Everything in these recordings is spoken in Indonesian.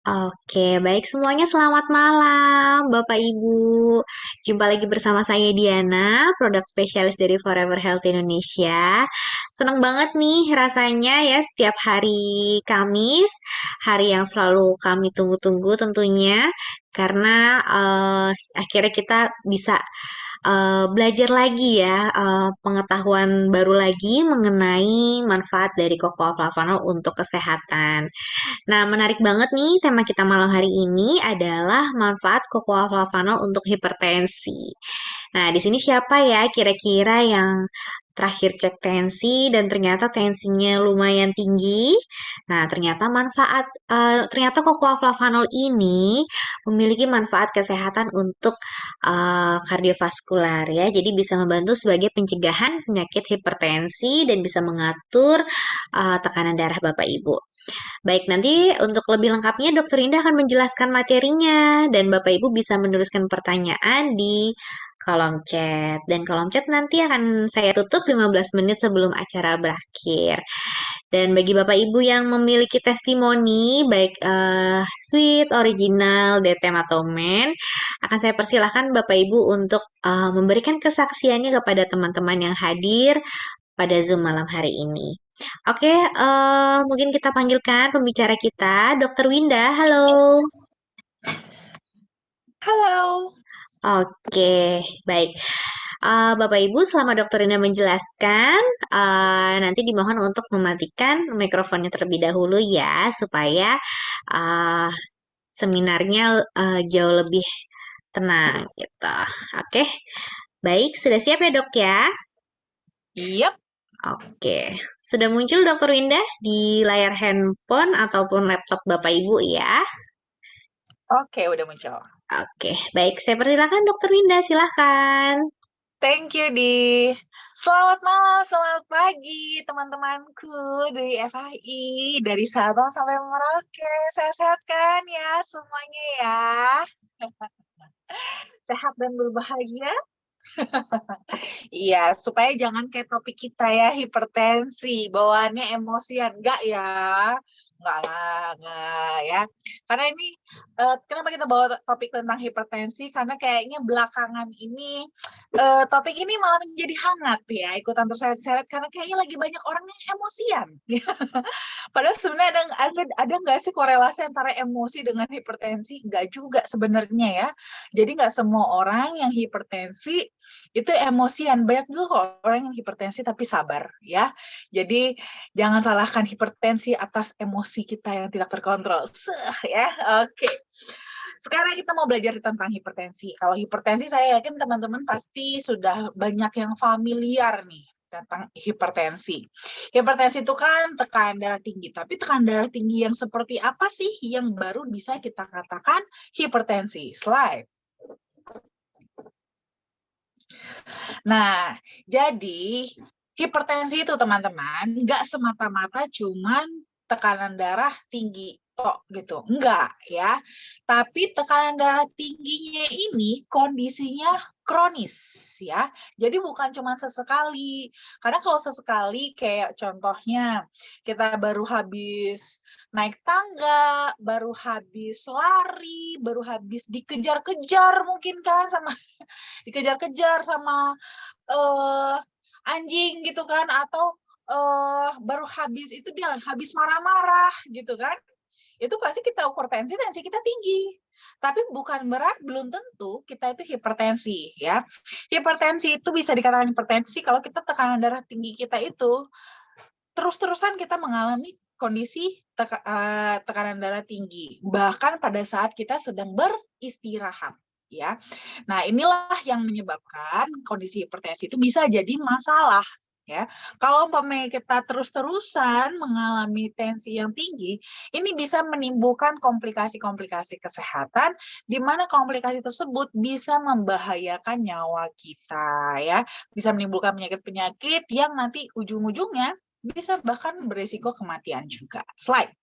Oke, baik semuanya selamat malam Bapak Ibu. Jumpa lagi bersama saya Diana, produk spesialis dari Forever Health Indonesia. Senang banget nih rasanya ya setiap hari Kamis, hari yang selalu kami tunggu-tunggu tentunya karena akhirnya kita bisa belajar lagi ya pengetahuan baru lagi mengenai manfaat dari cocoa flavanol untuk kesehatan. Nah, menarik banget nih tema kita malam hari ini adalah manfaat cocoa flavanol untuk hipertensi. Nah, di sini siapa ya kira-kira yang terakhir cek tensi dan ternyata tensinya lumayan tinggi? Nah, ternyata cocoa flavanol ini memiliki manfaat kesehatan untuk kardiovaskular ya. Jadi bisa membantu sebagai pencegahan penyakit hipertensi dan bisa mengatur tekanan darah Bapak Ibu. Baik, nanti untuk lebih lengkapnya Dokter Indah akan menjelaskan materinya dan Bapak Ibu bisa menuliskan pertanyaan di kolom chat. Dan kolom chat nanti akan saya tutup 15 menit sebelum acara berakhir. Dan bagi Bapak Ibu yang memiliki testimoni, baik sweet, original, DTM atau men, akan saya persilahkan Bapak Ibu untuk memberikan kesaksiannya kepada teman-teman yang hadir pada Zoom malam hari ini. Oke, mungkin kita panggilkan pembicara kita, Dokter Winda. Halo. Halo. Oke, baik. Bapak Ibu, selama Dokter Winda menjelaskan, nanti dimohon untuk mematikan mikrofonnya terlebih dahulu ya, supaya uh, seminarnya jauh lebih tenang gitu. Oke, baik. Sudah siap ya dok ya? Yap. Oke, sudah muncul Dokter Winda di layar handphone ataupun laptop Bapak Ibu ya. Oke, udah muncul. Oke, baik. Saya persilakan Dokter Winda, silakan. Thank you, Di. Selamat malam, selamat pagi, teman-temanku dari FHI, dari Sabang sampai Merauke. Sehat-sehat kan ya semuanya ya? Sehat dan berbahagia? Iya, supaya jangan kayak topik kita ya, hipertensi, bawaannya emosian. Enggak ya, enggak lah, enggak ya. Karena ini, kenapa kita bawa topik tentang hipertensi? Karena kayaknya belakangan ini, topik ini malah menjadi hangat ya, ikutan terseret-seret, karena kayaknya lagi banyak orang yang emosian. Padahal sebenarnya ada nggak sih korelasi antara emosi dengan hipertensi? Nggak juga sebenarnya ya. Jadi nggak semua orang yang hipertensi itu emosian. Banyak juga kok orang yang hipertensi tapi sabar ya. Jadi jangan salahkan hipertensi atas emosi kita yang tidak terkontrol. Ya, oke. Sekarang kita mau belajar tentang hipertensi. Kalau hipertensi saya yakin teman-teman pasti sudah banyak yang familiar nih tentang hipertensi. Hipertensi itu kan tekanan darah tinggi, tapi tekanan darah tinggi yang seperti apa sih yang baru bisa kita katakan hipertensi? Slide. Nah, jadi hipertensi itu teman-teman nggak semata-mata cuman tekanan darah tinggi tok gitu, enggak ya. Tapi tekanan darah tingginya ini kondisinya kronis ya. Jadi bukan cuma sesekali. Karena kalau sesekali kayak contohnya kita baru habis naik tangga, baru habis lari, baru habis dikejar-kejar mungkin kan sama dikejar-kejar sama anjing gitu kan, atau baru habis itu dia habis marah-marah gitu kan, itu pasti kita ukur tensi kita tinggi. Tapi bukan belum tentu kita itu hipertensi ya. Hipertensi itu bisa dikatakan hipertensi kalau kita tekanan darah tinggi kita itu terus-terusan kita mengalami kondisi tekanan darah tinggi bahkan pada saat kita sedang beristirahat ya. Nah, inilah yang menyebabkan kondisi hipertensi itu bisa jadi masalah ya. Kalau umpamanya kita terus-terusan mengalami tensi yang tinggi, ini bisa menimbulkan komplikasi-komplikasi kesehatan di mana komplikasi tersebut bisa membahayakan nyawa kita ya. Bisa menimbulkan penyakit-penyakit yang nanti ujung-ujungnya bisa bahkan berisiko kematian juga. Slide.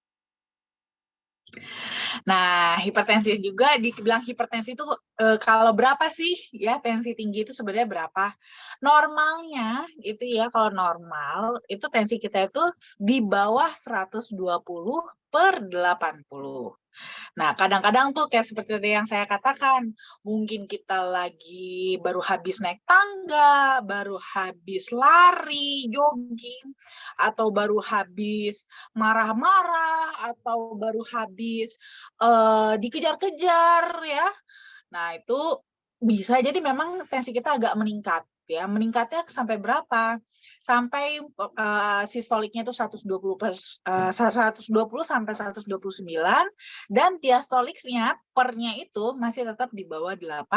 Nah, hipertensi juga dibilang hipertensi itu kalau berapa sih ya tensi tinggi itu sebenarnya berapa? Normalnya itu ya, kalau normal itu tensi kita itu di bawah 120/80. Nah, kadang-kadang tuh kayak seperti tadi yang saya katakan, mungkin kita lagi baru habis naik tangga, baru habis lari, jogging, atau baru habis marah-marah, atau baru habis dikejar-kejar ya. Nah, itu bisa jadi memang tensi kita agak meningkat ya. Meningkatnya sampai berapa? Sampai sistoliknya itu 120 sampai 129 dan diastoliknya pernya itu masih tetap di bawah 80.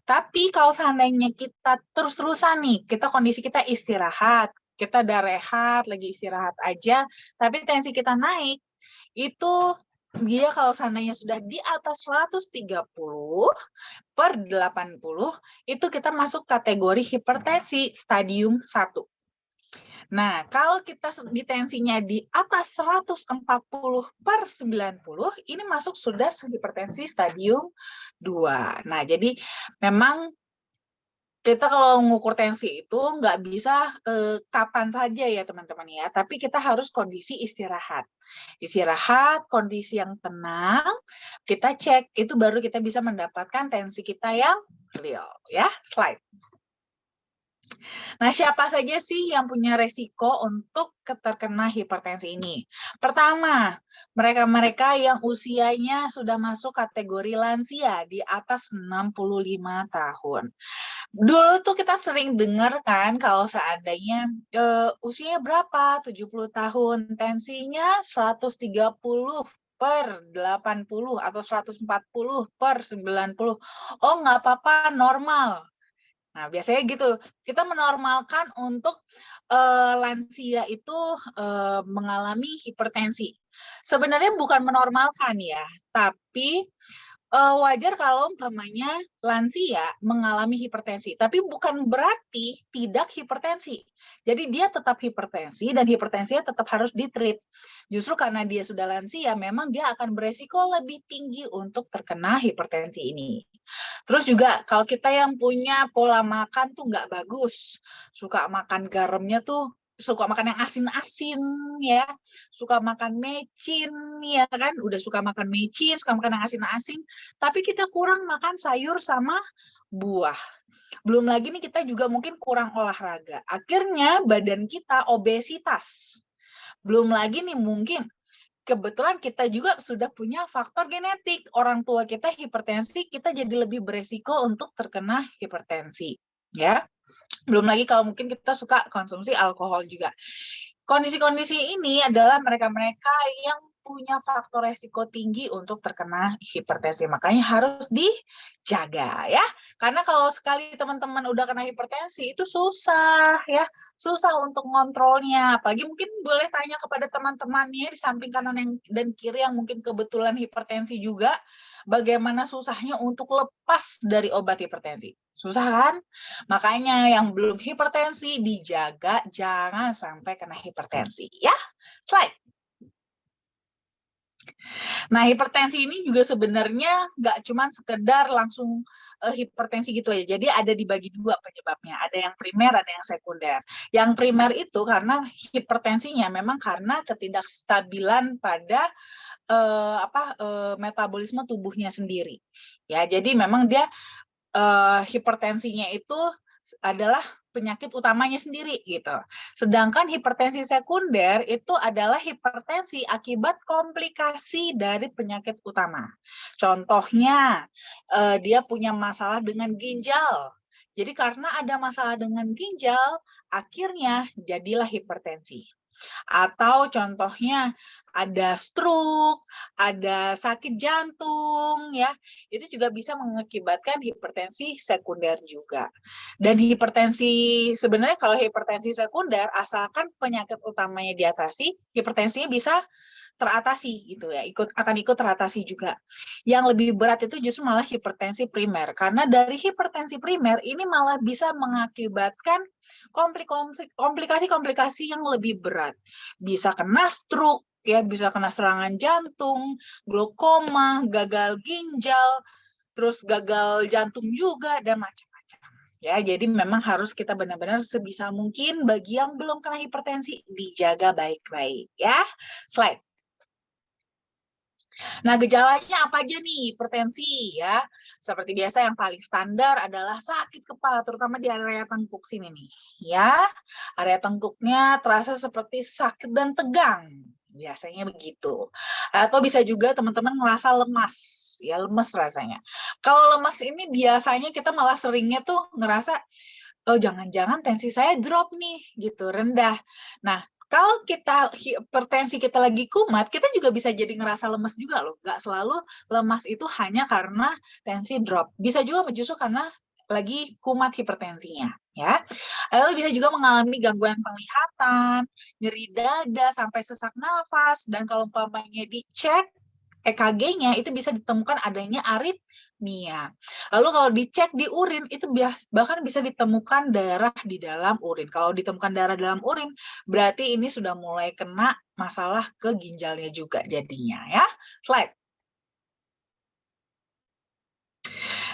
Tapi kalau seandainya kita terus-terusan nih, kondisi kita istirahat, kita udah rehat, lagi istirahat aja, tapi tensi kita naik, itu dia kalau seandainya sudah di atas 130/80, itu kita masuk kategori hipertensi stadium 1. Nah, kalau kita di tensinya di atas 140/90, ini masuk sudah hipertensi stadium 2. Nah, jadi memang kita kalau mengukur tensi itu nggak bisa kapan saja ya teman-teman ya, tapi kita harus kondisi istirahat. Istirahat, kondisi yang tenang, kita cek, itu baru kita bisa mendapatkan tensi kita yang real. Ya, slide. Nah, siapa saja sih yang punya resiko untuk terkena hipertensi ini? Pertama, mereka-mereka yang usianya sudah masuk kategori lansia di atas 65 tahun. Dulu tuh kita sering dengar kan kalau seandainya usianya berapa? 70 tahun, tensinya 130/80 atau 140/90. Oh, nggak apa-apa, normal. Nah, biasanya gitu. Kita menormalkan untuk lansia itu mengalami hipertensi. Sebenarnya bukan menormalkan ya, tapi wajar kalau umpamanya lansia mengalami hipertensi, tapi bukan berarti tidak hipertensi. Jadi dia tetap hipertensi dan hipertensinya tetap harus di-treat. Justru karena dia sudah lansia, memang dia akan beresiko lebih tinggi untuk terkena hipertensi ini. Terus juga kalau kita yang punya pola makan tuh nggak bagus, suka makan garamnya tuh suka makan yang asin-asin ya, suka makan mecin ya kan, udah suka makan mecin, suka makan yang asin-asin, tapi kita kurang makan sayur sama buah. Belum lagi nih kita juga mungkin kurang olahraga. Akhirnya badan kita obesitas. Belum lagi nih mungkin kebetulan kita juga sudah punya faktor genetik. Orang tua kita hipertensi, kita jadi lebih beresiko untuk terkena hipertensi. Ya. Belum lagi kalau mungkin kita suka konsumsi alkohol juga. Kondisi-kondisi ini adalah mereka-mereka yang punya faktor resiko tinggi untuk terkena hipertensi. Makanya harus dijaga ya. Karena kalau sekali teman-teman udah kena hipertensi itu susah ya. Susah untuk ngontrolnya. Apalagi mungkin boleh tanya kepada teman-temannya di samping kanan dan kiri yang mungkin kebetulan hipertensi juga. Bagaimana susahnya untuk lepas dari obat hipertensi. Susah kan? Makanya yang belum hipertensi dijaga jangan sampai kena hipertensi ya. Slide. Nah, hipertensi ini juga sebenarnya nggak cuma sekedar langsung hipertensi gitu aja. Jadi ada dibagi dua penyebabnya. Ada yang primer, ada yang sekunder. Yang primer itu karena hipertensinya memang karena ketidakstabilan pada metabolisme tubuhnya sendiri. Ya, jadi memang dia hipertensinya itu adalah penyakit utamanya sendiri gitu. Sedangkan hipertensi sekunder itu adalah hipertensi akibat komplikasi dari penyakit utama. Contohnya dia punya masalah dengan ginjal. Jadi karena ada masalah dengan ginjal, akhirnya jadilah hipertensi. Atau contohnya ada stroke, ada sakit jantung ya. Itu juga bisa mengakibatkan hipertensi sekunder juga. Dan hipertensi sebenarnya kalau hipertensi sekunder asalkan penyakit utamanya diatasi, hipertensinya bisa teratasi gitu ya, akan ikut teratasi juga. Yang lebih berat itu justru malah hipertensi primer, karena dari hipertensi primer ini malah bisa mengakibatkan komplikasi-komplikasi yang lebih berat. Bisa kena stroke, ya bisa kena serangan jantung, glaukoma, gagal ginjal, terus gagal jantung juga dan macam-macam. Ya, jadi memang harus kita benar-benar sebisa mungkin bagi yang belum kena hipertensi dijaga baik-baik ya. Slide. Nah, gejalanya apa aja nih? Hipertensi ya. Seperti biasa yang paling standar adalah sakit kepala, terutama di area tengkuk sini nih. Ya, area tengkuknya terasa seperti sakit dan tegang. Biasanya begitu. Atau bisa juga teman-teman merasa lemas, ya lemes rasanya. Kalau lemas ini biasanya kita malah seringnya tuh ngerasa, oh jangan-jangan tensi saya drop nih, gitu, rendah. Nah, kalau hipertensi kita lagi kumat, kita juga bisa jadi ngerasa lemas juga loh. Nggak selalu lemas itu hanya karena tensi drop. Bisa juga justru karena lagi kumat hipertensinya, ya. Lalu bisa juga mengalami gangguan penglihatan, nyeri dada, sampai sesak nafas, dan kalau umpamanya dicek EKG-nya itu bisa ditemukan adanya aritmia. Lalu kalau dicek di urin itu bahkan bisa ditemukan darah di dalam urin. Kalau ditemukan darah dalam urin berarti ini sudah mulai kena masalah ke ginjalnya juga jadinya ya. Slide.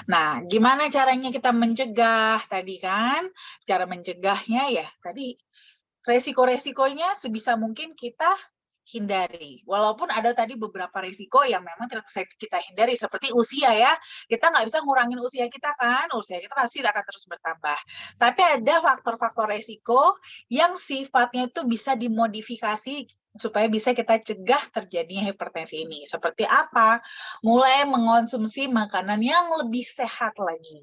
Nah, gimana caranya kita mencegah tadi kan? Cara mencegahnya ya tadi resiko-resikonya sebisa mungkin kita hindari. Walaupun ada tadi beberapa risiko yang memang tidak bisa kita hindari, seperti usia ya. Kita nggak bisa ngurangin usia kita kan, usia kita pasti akan terus bertambah. Tapi ada faktor-faktor resiko yang sifatnya itu bisa dimodifikasi supaya bisa kita cegah terjadinya hipertensi ini. Seperti apa? Mulai mengonsumsi makanan yang lebih sehat lagi.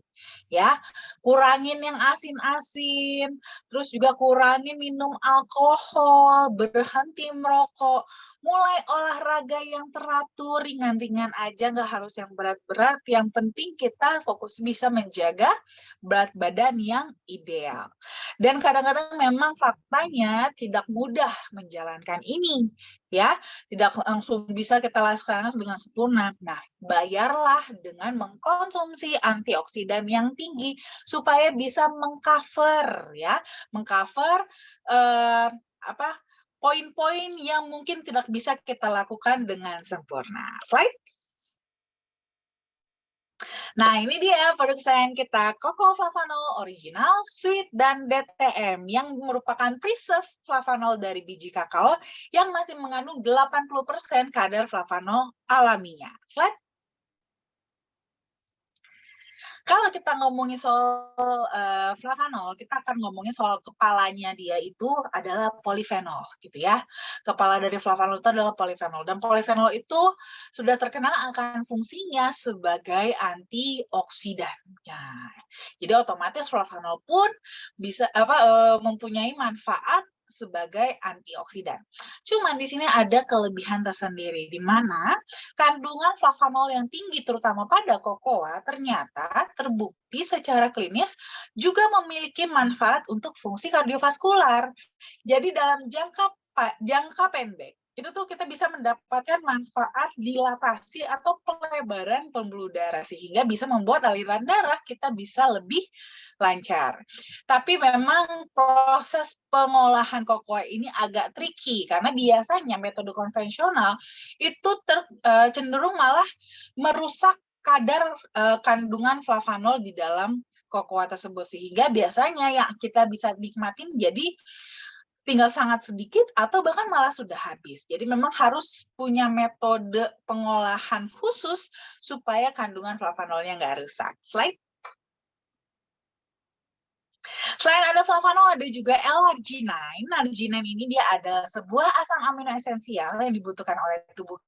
Ya, kurangin yang asin-asin, terus juga kurangin minum alkohol, berhenti merokok, mulai olahraga yang teratur, ringan-ringan aja, nggak harus yang berat-berat. Yang penting kita fokus bisa menjaga berat badan yang ideal. Dan kadang-kadang memang faktanya tidak mudah menjalankan ini, ya, tidak langsung bisa kita laksanakan dengan sempurna. Nah, bayarlah dengan mengkonsumsi antioksidan yang tinggi supaya bisa mengcover ya, mengcover apa poin-poin yang mungkin tidak bisa kita lakukan dengan sempurna. Slide. Nah, ini dia produk kesayangan kita, Coco Flavanol Original, Sweet, dan DTM, yang merupakan preserve flavanol dari biji kakao yang masih mengandung 80% kadar flavanol alaminya. Slide. Kalau kita ngomongin soal flavanol, kita akan ngomongin soal kepalanya dia itu adalah polifenol, gitu ya. Kepala dari flavanol itu adalah polifenol, dan polifenol itu sudah terkenal akan fungsinya sebagai antioksidan. Ya, jadi otomatis flavanol pun bisa mempunyai manfaat sebagai antioksidan. Cuman di sini ada kelebihan tersendiri, di mana kandungan flavanol yang tinggi terutama pada kokoa ternyata terbukti secara klinis juga memiliki manfaat untuk fungsi kardiovaskular. Jadi dalam jangka pendek itu tuh kita bisa mendapatkan manfaat dilatasi atau pelebaran pembuluh darah sehingga bisa membuat aliran darah kita bisa lebih lancar. Tapi memang proses pengolahan kokoa ini agak tricky karena biasanya metode konvensional itu cenderung malah merusak kadar kandungan flavanol di dalam kokoa tersebut sehingga biasanya yang kita bisa nikmatin jadi tinggal sangat sedikit atau bahkan malah sudah habis. Jadi memang harus punya metode pengolahan khusus supaya kandungan flavanolnya nggak rusak. Slide. Selain ada flavanol, ada juga L-arginine. Arginine ini dia adalah sebuah asam amino esensial yang dibutuhkan oleh tubuh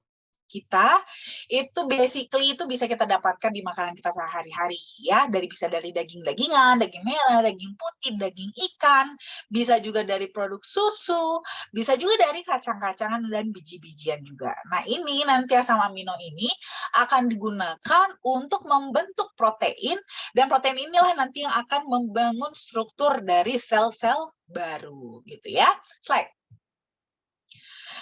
kita, itu basically itu bisa kita dapatkan di makanan kita sehari-hari ya, bisa dari daging-dagingan, daging merah, daging putih, daging ikan, bisa juga dari produk susu, bisa juga dari kacang-kacangan dan biji-bijian juga. Nah, ini nanti asam amino ini akan digunakan untuk membentuk protein, dan protein inilah nanti yang akan membangun struktur dari sel-sel baru gitu ya. Slide.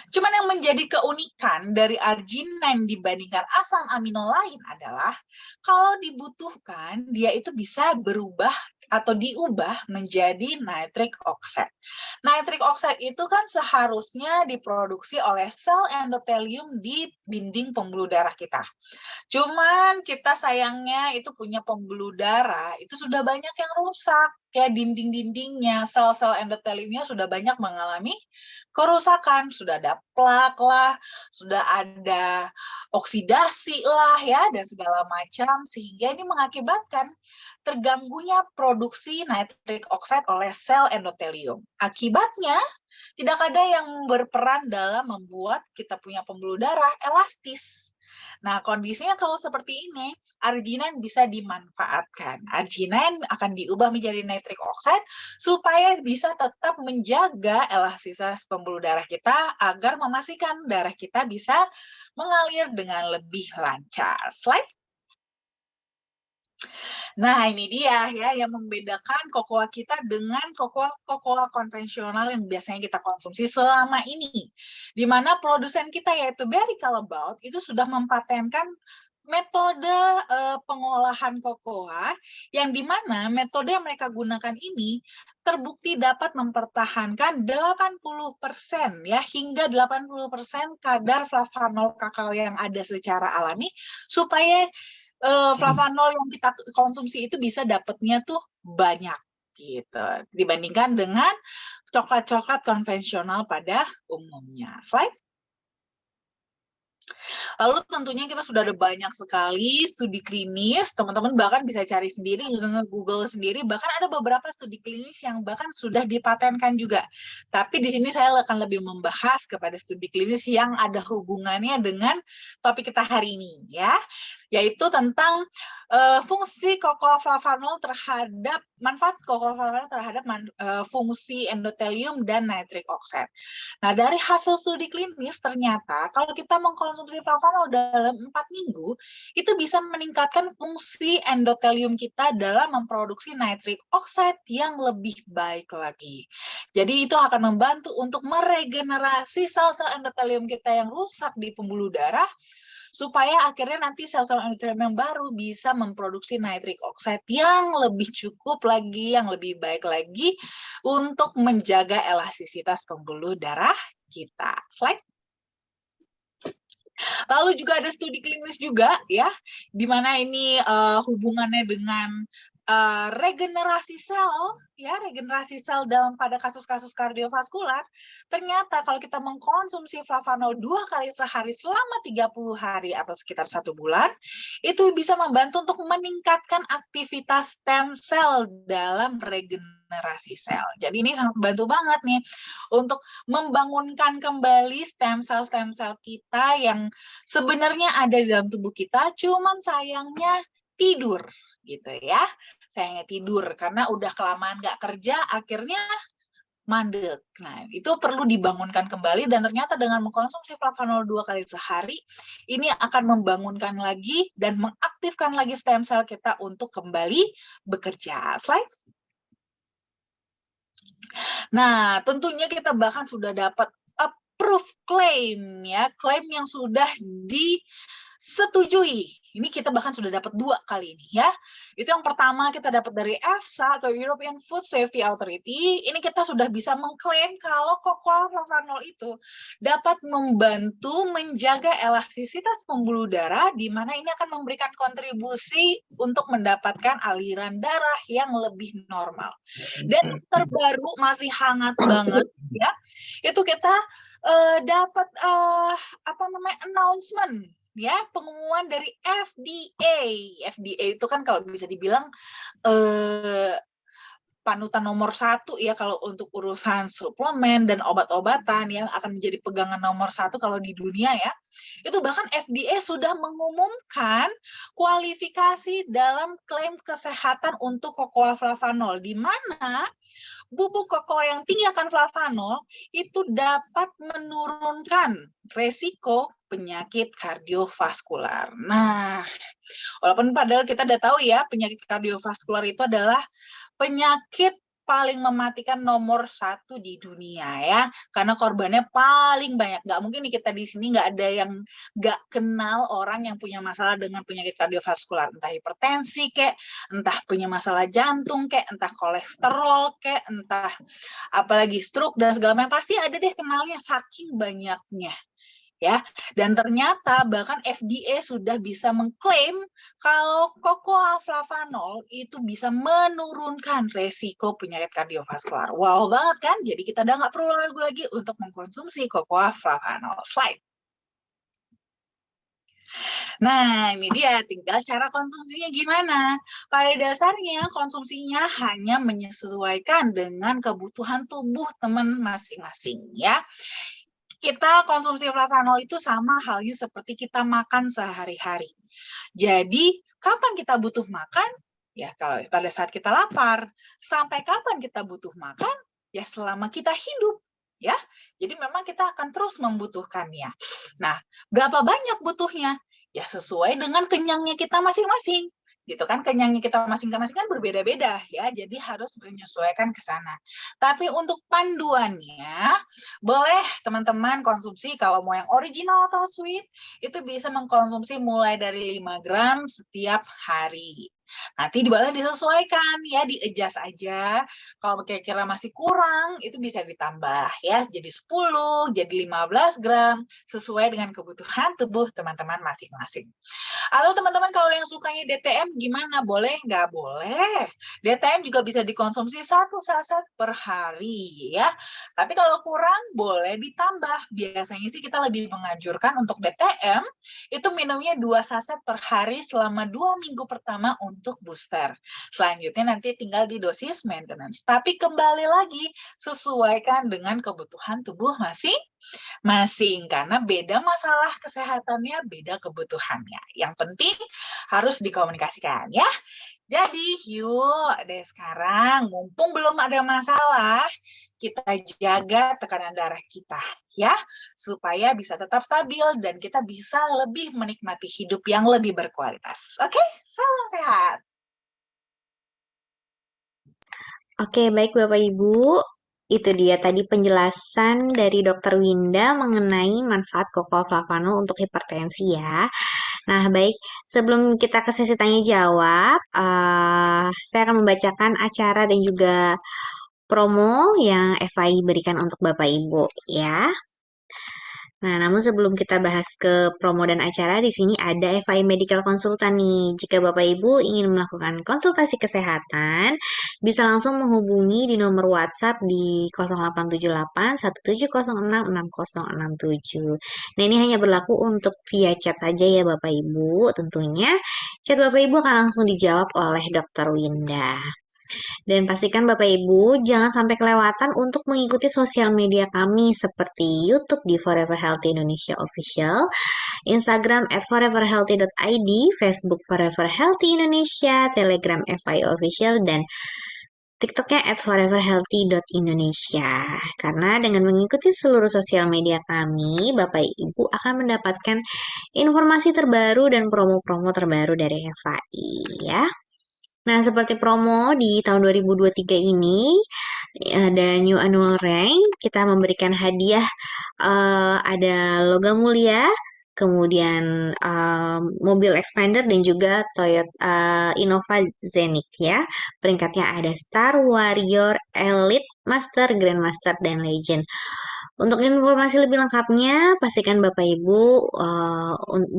Cuman yang menjadi keunikan dari arginine dibandingkan asam amino lain adalah kalau dibutuhkan dia itu bisa berubah atau diubah menjadi nitric oxide. Nitric oxide itu kan seharusnya diproduksi oleh sel endotelium di dinding pembuluh darah kita. Cuman kita sayangnya itu punya pembuluh darah, itu sudah banyak yang rusak. Kayak dinding-dindingnya, sel-sel endoteliumnya sudah banyak mengalami kerusakan. Sudah ada plak lah, sudah ada oksidasi lah ya, dan segala macam, sehingga ini mengakibatkan terganggunya produksi nitric oxide oleh sel endotelium. Akibatnya, tidak ada yang berperan dalam membuat kita punya pembuluh darah elastis. Nah, kondisinya kalau seperti ini, arginin bisa dimanfaatkan. Arginin akan diubah menjadi nitric oxide supaya bisa tetap menjaga elastisitas pembuluh darah kita agar memastikan darah kita bisa mengalir dengan lebih lancar. Slide. Nah, ini dia ya yang membedakan kokoa kita dengan kokoa konvensional yang biasanya kita konsumsi selama ini. Di mana produsen kita yaitu Barry Callebaut itu sudah mempatenkan metode pengolahan kokoa yang di mana metode yang mereka gunakan ini terbukti dapat mempertahankan 80% ya hingga 80% kadar flavanol kakao yang ada secara alami supaya flavanol yang kita konsumsi itu bisa dapatnya tuh banyak gitu dibandingkan dengan coklat-coklat konvensional pada umumnya. Slide. Lalu tentunya kita sudah ada banyak sekali studi klinis, teman-teman bahkan bisa cari sendiri, nge-google sendiri, bahkan ada beberapa studi klinis yang bahkan sudah dipatenkan juga. Tapi di sini saya akan lebih membahas kepada studi klinis yang ada hubungannya dengan topik kita hari ini ya, yaitu tentang fungsi kokoaflavanol terhadap manfaat kokoaflavanol terhadap fungsi endotelium dan nitric oxide. Nah, dari hasil studi klinis ternyata kalau kita mengkonsumsi flavanol dalam 4 minggu, itu bisa meningkatkan fungsi endotelium kita dalam memproduksi nitric oxide yang lebih baik lagi. Jadi itu akan membantu untuk meregenerasi sel-sel endotelium kita yang rusak di pembuluh darah, supaya akhirnya nanti sel-sel endotelium yang baru bisa memproduksi nitric oxide yang lebih cukup lagi, yang lebih baik lagi untuk menjaga elastisitas pembuluh darah kita. Slide. Lalu juga ada studi klinis juga ya, di mana ini hubungannya dengan regenerasi sel dalam pada kasus-kasus kardiovaskular. Ternyata kalau kita mengkonsumsi flavanol 2 kali sehari selama 30 hari atau sekitar 1 bulan, itu bisa membantu untuk meningkatkan aktivitas stem cell dalam regenerasi sel. Jadi ini sangat membantu banget nih untuk membangunkan kembali stem cell kita yang sebenarnya ada di dalam tubuh kita, cuman sayangnya tidur gitu ya. Sayangnya tidur karena udah kelamaan nggak kerja, akhirnya mandek. Nah, itu perlu dibangunkan kembali dan ternyata dengan mengkonsumsi flavanol 2 kali sehari, ini akan membangunkan lagi dan mengaktifkan lagi stem cell kita untuk kembali bekerja. Slide. Nah, tentunya kita bahkan sudah dapat approved claim ya, klaim yang sudah disetujui. Ini kita bahkan sudah dapat 2 kali ini ya. Itu yang pertama kita dapat dari EFSA atau European Food Safety Authority. Ini kita sudah bisa mengklaim kalau kokoa flavanol itu dapat membantu menjaga elastisitas pembuluh darah, di mana ini akan memberikan kontribusi untuk mendapatkan aliran darah yang lebih normal. Dan terbaru masih hangat banget ya, itu kita dapat announcement ya, pengumuman dari FDA. FDA itu kan kalau bisa dibilang panutan nomor 1 ya kalau untuk urusan suplemen dan obat-obatan yang akan menjadi pegangan nomor 1 kalau di dunia ya. Itu bahkan FDA sudah mengumumkan kualifikasi dalam klaim kesehatan untuk kokoa flavanol, di mana bubuk kokoa yang tinggi akan flavanol itu dapat menurunkan resiko penyakit kardiovaskular. Nah, walaupun padahal kita udah tahu ya, penyakit kardiovaskular itu adalah penyakit paling mematikan nomor 1 di dunia ya, karena korbannya paling banyak. Nggak mungkin nih kita di sini nggak ada yang nggak kenal orang yang punya masalah dengan penyakit kardiovaskular, entah hipertensi kek, entah punya masalah jantung kek, entah kolesterol kek, entah apalagi stroke dan segala macam, pasti ada deh kenalnya saking banyaknya. Ya, dan ternyata bahkan FDA sudah bisa mengklaim kalau kokoa flavanol itu bisa menurunkan resiko penyakit kardiovaskular. Wow banget kan? Jadi kita udah nggak perlu ragu lagi untuk mengkonsumsi kokoa flavanol. Slide. Nah, ini dia, tinggal cara konsumsinya gimana. Pada dasarnya, konsumsinya hanya menyesuaikan dengan kebutuhan tubuh teman masing-masing ya. Kita konsumsi flavanol itu sama halnya seperti kita makan sehari-hari. Jadi, kapan kita butuh makan? Ya, kalau pada saat kita lapar. Sampai kapan kita butuh makan? Ya, selama kita hidup. Ya, jadi memang kita akan terus membutuhkannya. Nah, berapa banyak butuhnya? Ya, sesuai dengan kenyangnya kita masing-masing. Gitu kan, kenyangnya kita masing-masing kan berbeda-beda ya, jadi harus menyesuaikan ke sana. Tapi untuk panduannya, boleh teman-teman konsumsi kalau mau yang original atau sweet, itu bisa mengkonsumsi mulai dari 5 gram setiap hari. Nanti boleh disesuaikan ya, di-adjust aja. Kalau kira-kira masih kurang, itu bisa ditambah ya, jadi 10, jadi 15 gram, sesuai dengan kebutuhan tubuh teman-teman masing-masing. Atau teman-teman kalau yang sukanya DTM gimana? Boleh nggak? Boleh. DTM juga bisa dikonsumsi 1 saset per hari ya. Tapi kalau kurang boleh ditambah. Biasanya sih kita lebih menganjurkan untuk DTM itu minumnya 2 saset per hari selama 2 minggu pertama untuk booster. Selanjutnya nanti tinggal di dosis maintenance. Tapi kembali lagi sesuaikan dengan kebutuhan tubuh masing karena beda masalah kesehatannya, beda kebutuhannya. Yang penting harus dikomunikasikan ya. Jadi yuk deh sekarang mumpung belum ada masalah, kita jaga tekanan darah kita ya, supaya bisa tetap stabil dan kita bisa lebih menikmati hidup yang lebih berkualitas. Oke, salam sehat. Oke, baik Bapak Ibu. Itu dia tadi penjelasan dari Dokter Winda mengenai manfaat koko flavanol untuk hipertensi ya. Nah, baik, sebelum kita ke sesi tanya jawab, saya akan membacakan acara dan juga promo yang FAI berikan untuk Bapak Ibu ya. Nah, namun sebelum kita bahas ke promo dan acara, di sini ada FI Medical Consultant nih. Jika Bapak Ibu ingin melakukan konsultasi kesehatan, bisa langsung menghubungi di nomor WhatsApp di 0878 1706 6067. Nah, ini hanya berlaku untuk via chat saja ya Bapak Ibu. Tentunya chat Bapak Ibu akan langsung dijawab oleh Dokter Winda. Dan pastikan Bapak Ibu jangan sampai kelewatan untuk mengikuti sosial media kami seperti YouTube di Forever Healthy Indonesia Official, Instagram at foreverhealthy.id, Facebook Forever Healthy Indonesia, Telegram FI Official, dan TikToknya at foreverhealthy.indonesia. Karena dengan mengikuti seluruh sosial media kami, Bapak Ibu akan mendapatkan informasi terbaru dan promo-promo terbaru dari FAI ya. Nah, seperti promo di tahun 2023 ini, ada New Annual Rank, kita memberikan hadiah ada logam mulia, kemudian mobil expander dan juga Toyota Innova Zenith ya. Peringkatnya ada Star, Warrior, Elite, Master, Grandmaster, dan Legend. Untuk informasi lebih lengkapnya, pastikan Bapak Ibu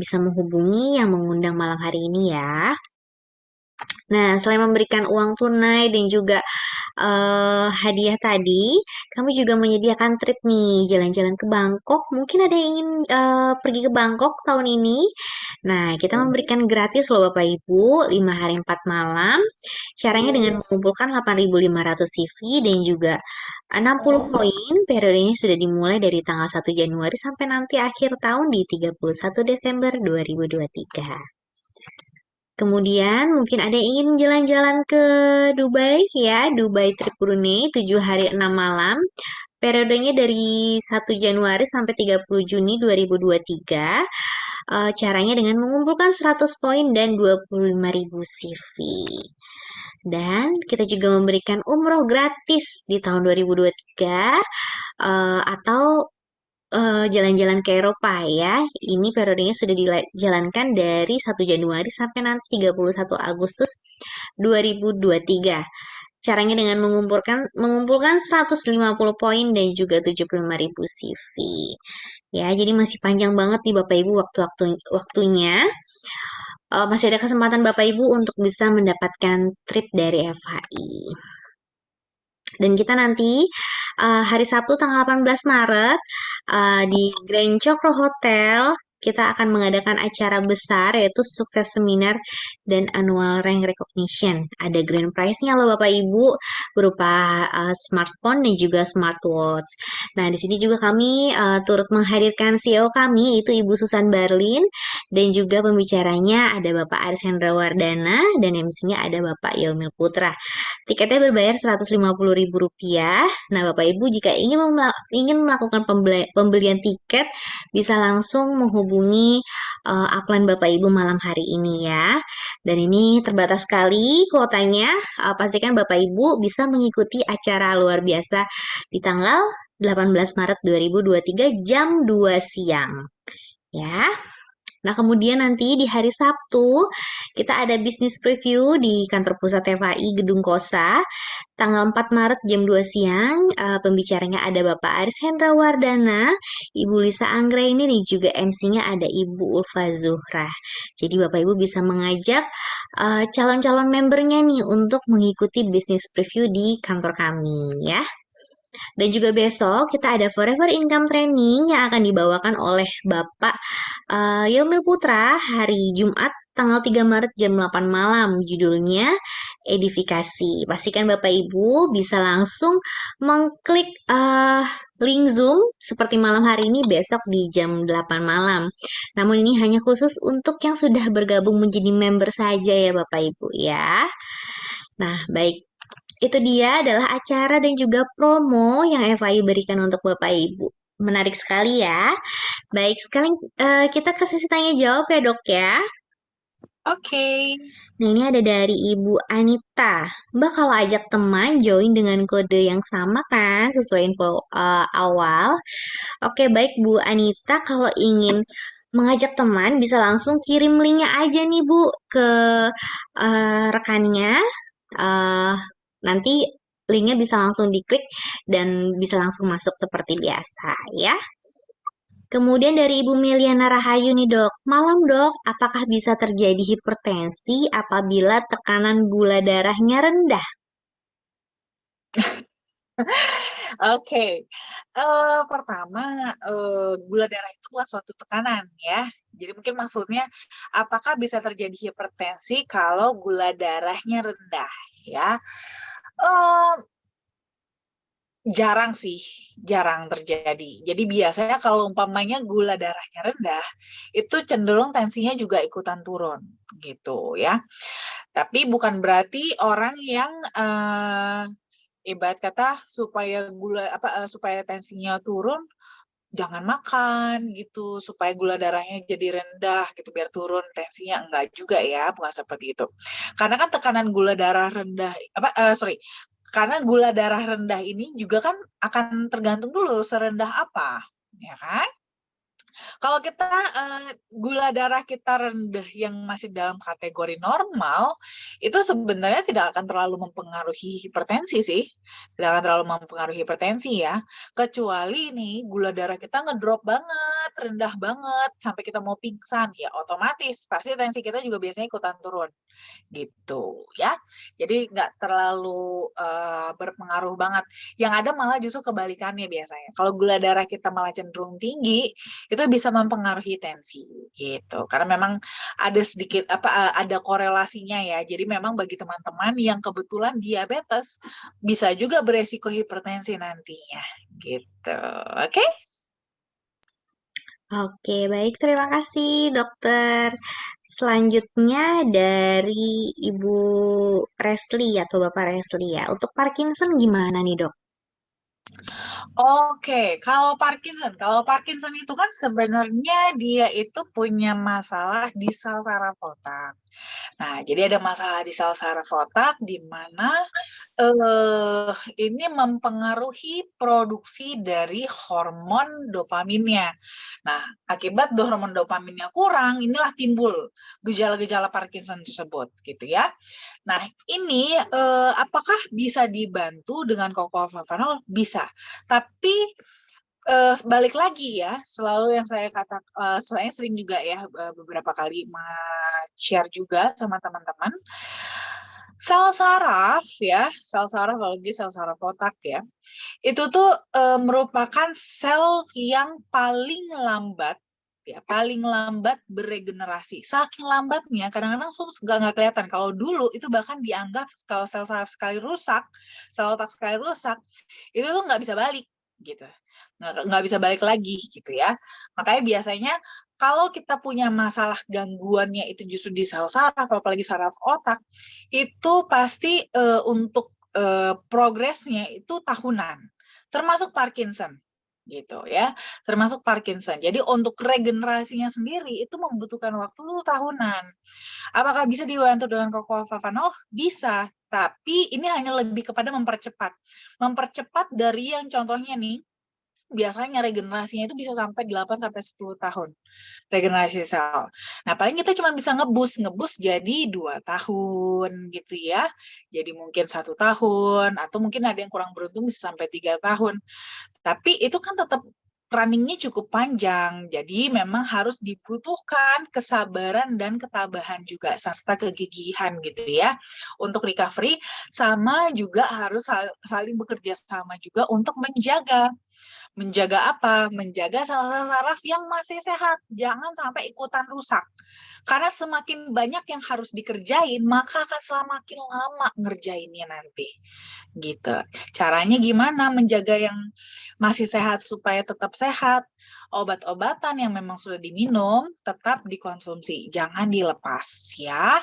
bisa menghubungi yang mengundang malam hari ini ya. Nah, selain memberikan uang tunai dan juga hadiah tadi, kami juga menyediakan trip nih, jalan-jalan ke Bangkok. Mungkin ada yang ingin pergi ke Bangkok tahun ini. Nah, kita memberikan gratis loh Bapak Ibu, 5 hari 4 malam. Caranya dengan mengumpulkan 8.500 CV dan juga 60 poin. Periodenya sudah dimulai dari tanggal 1 Januari sampai nanti akhir tahun di 31 Desember 2023. Kemudian mungkin ada yang ingin jalan-jalan ke Dubai ya, Dubai Trip Brunei 7 hari 6 malam. Periodenya dari 1 Januari sampai 30 Juni 2023. Caranya dengan mengumpulkan 100 poin dan 25.000 CV. Dan kita juga memberikan umroh gratis di tahun 2023 atau jalan-jalan ke Eropa ya. Ini periodenya sudah dijalankan dari 1 Januari sampai nanti 31 Agustus 2023. Caranya dengan mengumpulkan 150 poin dan juga 75.000 CV. Ya, jadi masih panjang banget nih Bapak Ibu waktunya. Masih ada kesempatan Bapak Ibu untuk bisa mendapatkan trip dari FHI. Dan kita nanti hari Sabtu tanggal 18 Maret di Grand Chokro Hotel kita akan mengadakan acara besar yaitu sukses seminar dan annual rank recognition. Ada grand prize-nya loh Bapak Ibu berupa smartphone dan juga smartwatch. Nah, di sini juga kami turut menghadirkan CEO kami yaitu Ibu Susan Barlin dan juga pembicaranya ada Bapak Aris Hendra Wardana dan MC-nya ada Bapak Yaumil Putra. Tiketnya berbayar Rp150.000. Nah, Bapak Ibu jika ingin melakukan pembelian tiket bisa langsung menghubungi upline Bapak Ibu malam hari ini ya. Dan ini terbatas sekali kuotanya. Pastikan Bapak Ibu bisa mengikuti acara luar biasa di tanggal 18 Maret 2023 jam 2 siang. Ya. Nah, kemudian nanti di hari Sabtu kita ada bisnis preview di kantor pusat TVI Gedung Kosa tanggal 4 Maret jam 2 siang. Pembicaranya ada Bapak Aris Hendra Wardana, Ibu Lisa Anggraini dan juga MC-nya ada Ibu Ulfa Zuhra. Jadi Bapak Ibu bisa mengajak calon-calon membernya nih untuk mengikuti bisnis preview di kantor kami ya. Dan juga besok kita ada Forever Income Training yang akan dibawakan oleh Bapak Yomil Putra hari Jumat tanggal 3 Maret jam 8 malam. Judulnya Edifikasi. Pastikan Bapak Ibu bisa langsung mengklik link Zoom seperti malam hari ini besok di jam 8 malam. Namun ini hanya khusus untuk yang sudah bergabung menjadi member saja ya Bapak Ibu ya. Nah, baik. Itu dia adalah acara dan juga promo yang FAI berikan untuk Bapak Ibu. Menarik sekali ya. Baik, sekarang kita ke sesi tanya jawab ya dok ya. Oke. Nah ini ada dari Ibu Anita. Mbak kalau ajak teman join dengan kode yang sama kan sesuai info awal. Oke baik Bu Anita kalau ingin mengajak teman bisa langsung kirim linknya aja nih Bu ke rekannya. Eh, Nanti linknya bisa langsung diklik dan bisa langsung masuk seperti biasa ya. Kemudian dari Ibu Meliana Rahayu nih dok, malam dok, apakah bisa terjadi hipertensi apabila tekanan gula darahnya rendah? Oke. Pertama, gula darah itu bukan suatu tekanan ya. Jadi mungkin maksudnya apakah bisa terjadi hipertensi kalau gula darahnya rendah ya? Eee, jarang sih, jarang terjadi. Jadi biasanya kalau umpamanya gula darahnya rendah, itu cenderung tensinya juga ikutan turun gitu ya. Tapi bukan berarti orang yang, ibarat kata supaya tensinya turun, jangan makan gitu, supaya gula darahnya jadi rendah gitu, biar turun tensinya, enggak juga ya, bukan seperti itu. Karena kan tekanan gula darah rendah karena gula darah rendah ini juga kan akan tergantung dulu serendah apa, ya kan? Kalau kita, gula darah kita rendah yang masih dalam kategori normal, itu sebenarnya tidak akan terlalu mempengaruhi hipertensi sih, tidak akan terlalu mempengaruhi hipertensi ya. Kecuali nih gula darah kita ngedrop banget, rendah banget, sampai kita mau pingsan, ya otomatis pasti tensi kita juga biasanya ikutan turun, gitu ya. Jadi nggak terlalu, berpengaruh banget. Yang ada malah justru kebalikannya biasanya. Kalau gula darah kita malah cenderung tinggi, itu bisa mempengaruhi tensi gitu. Karena memang ada sedikit ada korelasinya ya. Jadi memang bagi teman-teman yang kebetulan diabetes bisa juga beresiko hipertensi nantinya gitu. Oke? Oke, baik. Terima kasih, dokter. Selanjutnya dari Ibu Resli atau Bapak Resli ya. Untuk Parkinson gimana nih, dok? Oke, kalau Parkinson itu kan sebenarnya dia itu punya masalah di sel saraf otak. Nah, jadi ada masalah di sel saraf otak di mana ini mempengaruhi produksi dari hormon dopaminnya. Nah, akibat hormon dopaminnya kurang, inilah timbul gejala-gejala Parkinson tersebut, gitu ya. Nah, ini, apakah bisa dibantu dengan Cocoa Bisa, tapi balik lagi ya, selalu yang saya sering juga ya, beberapa kali share juga sama teman-teman, sel saraf apalagi sel saraf otak ya, itu tuh, merupakan sel yang paling lambat ya, paling lambat beregenerasi. Saking lambatnya, kadang-kadang nggak kelihatan. Kalau dulu itu bahkan dianggap kalau sel saraf sekali rusak, sel otak sekali rusak, itu tuh nggak bisa balik gitu, nggak bisa balik lagi gitu ya. Makanya biasanya kalau kita punya masalah gangguannya itu justru di sel saraf, apalagi saraf otak, itu pasti untuk progresnya itu tahunan, termasuk Parkinson gitu ya, termasuk Parkinson. Jadi untuk regenerasinya sendiri itu membutuhkan waktu tahunan. Apakah bisa dibantu dengan Cocoa Bisa, tapi ini hanya lebih kepada mempercepat. Mempercepat dari yang contohnya nih, biasanya regenerasinya itu bisa sampai 8 sampai 10 tahun regenerasi sel. Nah, paling kita cuma bisa ngebus jadi 2 tahun gitu ya. Jadi mungkin 1 tahun atau mungkin ada yang kurang beruntung bisa sampai 3 tahun. Tapi itu kan tetap runningnya cukup panjang, jadi memang harus dibutuhkan kesabaran dan ketabahan juga, serta kegigihan gitu ya, untuk recovery, sama juga harus saling bekerja sama juga untuk menjaga. Menjaga apa? Menjaga sel-sel saraf yang masih sehat, jangan sampai ikutan rusak. Karena semakin banyak yang harus dikerjain, maka akan semakin lama ngerjainnya nanti. Gitu. Caranya gimana menjaga yang masih sehat supaya tetap sehat? Obat-obatan yang memang sudah diminum tetap dikonsumsi, jangan dilepas ya.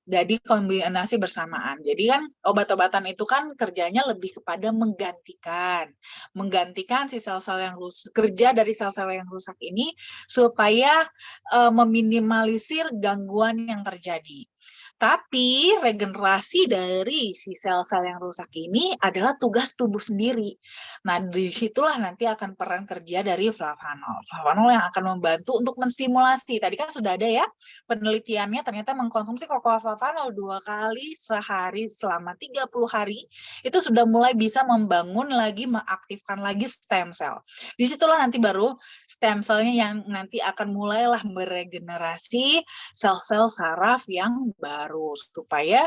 Jadi kombinasi bersamaan. Jadi kan obat-obatan itu kan kerjanya lebih kepada menggantikan si sel-sel yang rusak, kerja dari sel-sel yang rusak ini supaya meminimalisir gangguan yang terjadi. Tapi regenerasi dari si sel-sel yang rusak ini adalah tugas tubuh sendiri. Nah, disitulah nanti akan peran kerja dari flavanol. Flavanol yang akan membantu untuk menstimulasi. Tadi kan sudah ada ya penelitiannya, ternyata mengkonsumsi cocoa flavanol 2 kali sehari selama 30 hari, itu sudah mulai bisa membangun lagi, mengaktifkan lagi stem cell. Disitulah nanti baru stem cell-nya yang nanti akan mulailah meregenerasi sel-sel saraf yang baru, supaya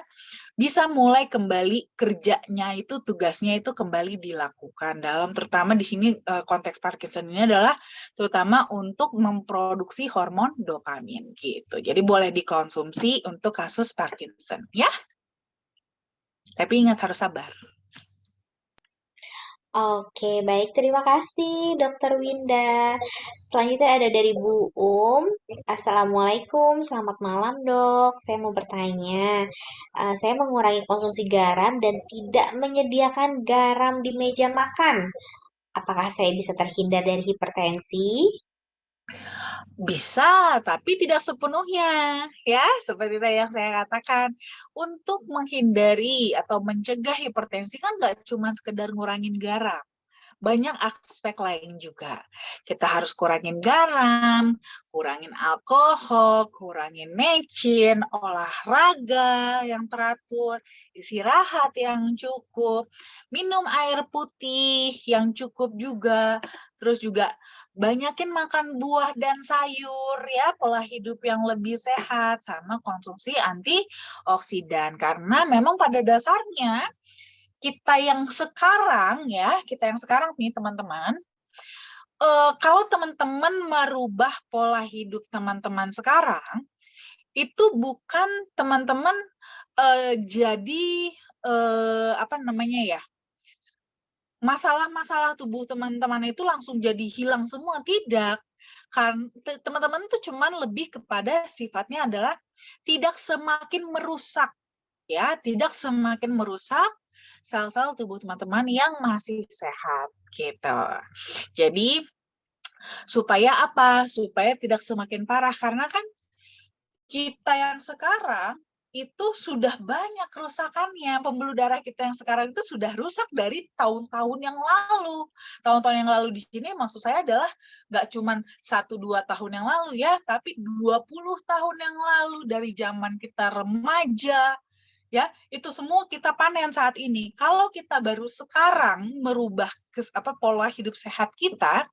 bisa mulai kembali kerjanya itu, tugasnya itu kembali dilakukan. Dalam terutama di sini konteks Parkinson ini adalah terutama untuk memproduksi hormon dopamin gitu. Jadi boleh dikonsumsi untuk kasus Parkinson ya. Tapi ingat harus sabar. Oke, baik. Terima kasih, Dokter Winda. Selanjutnya ada dari Bu Assalamualaikum, selamat malam, Dok. Saya mau bertanya, saya mengurangi konsumsi garam dan tidak menyediakan garam di meja makan. Apakah saya bisa terhindar dari hipertensi? Bisa, tapi tidak sepenuhnya, ya. Seperti tadi yang saya katakan, untuk menghindari atau mencegah hipertensi kan nggak cuma sekedar ngurangin garam. Banyak aspek lain juga. Kita harus kurangin garam, kurangin alkohol, kurangin mecin, olahraga yang teratur, istirahat yang cukup, minum air putih yang cukup juga, terus juga banyakin makan buah dan sayur ya, pola hidup yang lebih sehat, sama konsumsi antioksidan. Karena memang pada dasarnya kita yang sekarang nih teman-teman, kalau teman-teman merubah pola hidup teman-teman sekarang, itu bukan teman-teman jadi apa namanya ya, masalah-masalah tubuh teman-teman itu langsung jadi hilang semua, tidak. Kan teman-teman itu cuman lebih kepada sifatnya adalah tidak semakin merusak ya, tidak semakin merusak sel-sel tubuh teman-teman yang masih sehat gitu. Jadi supaya apa? Supaya tidak semakin parah, karena kan kita yang sekarang itu sudah banyak kerusakannya. Pembuluh darah kita yang sekarang itu sudah rusak dari tahun-tahun yang lalu. Tahun-tahun yang lalu di sini maksud saya adalah nggak cuma 1-2 tahun yang lalu ya, tapi 20 tahun yang lalu, dari zaman kita remaja, ya itu semua kita panen saat ini. Kalau kita baru sekarang merubah pola hidup sehat kita,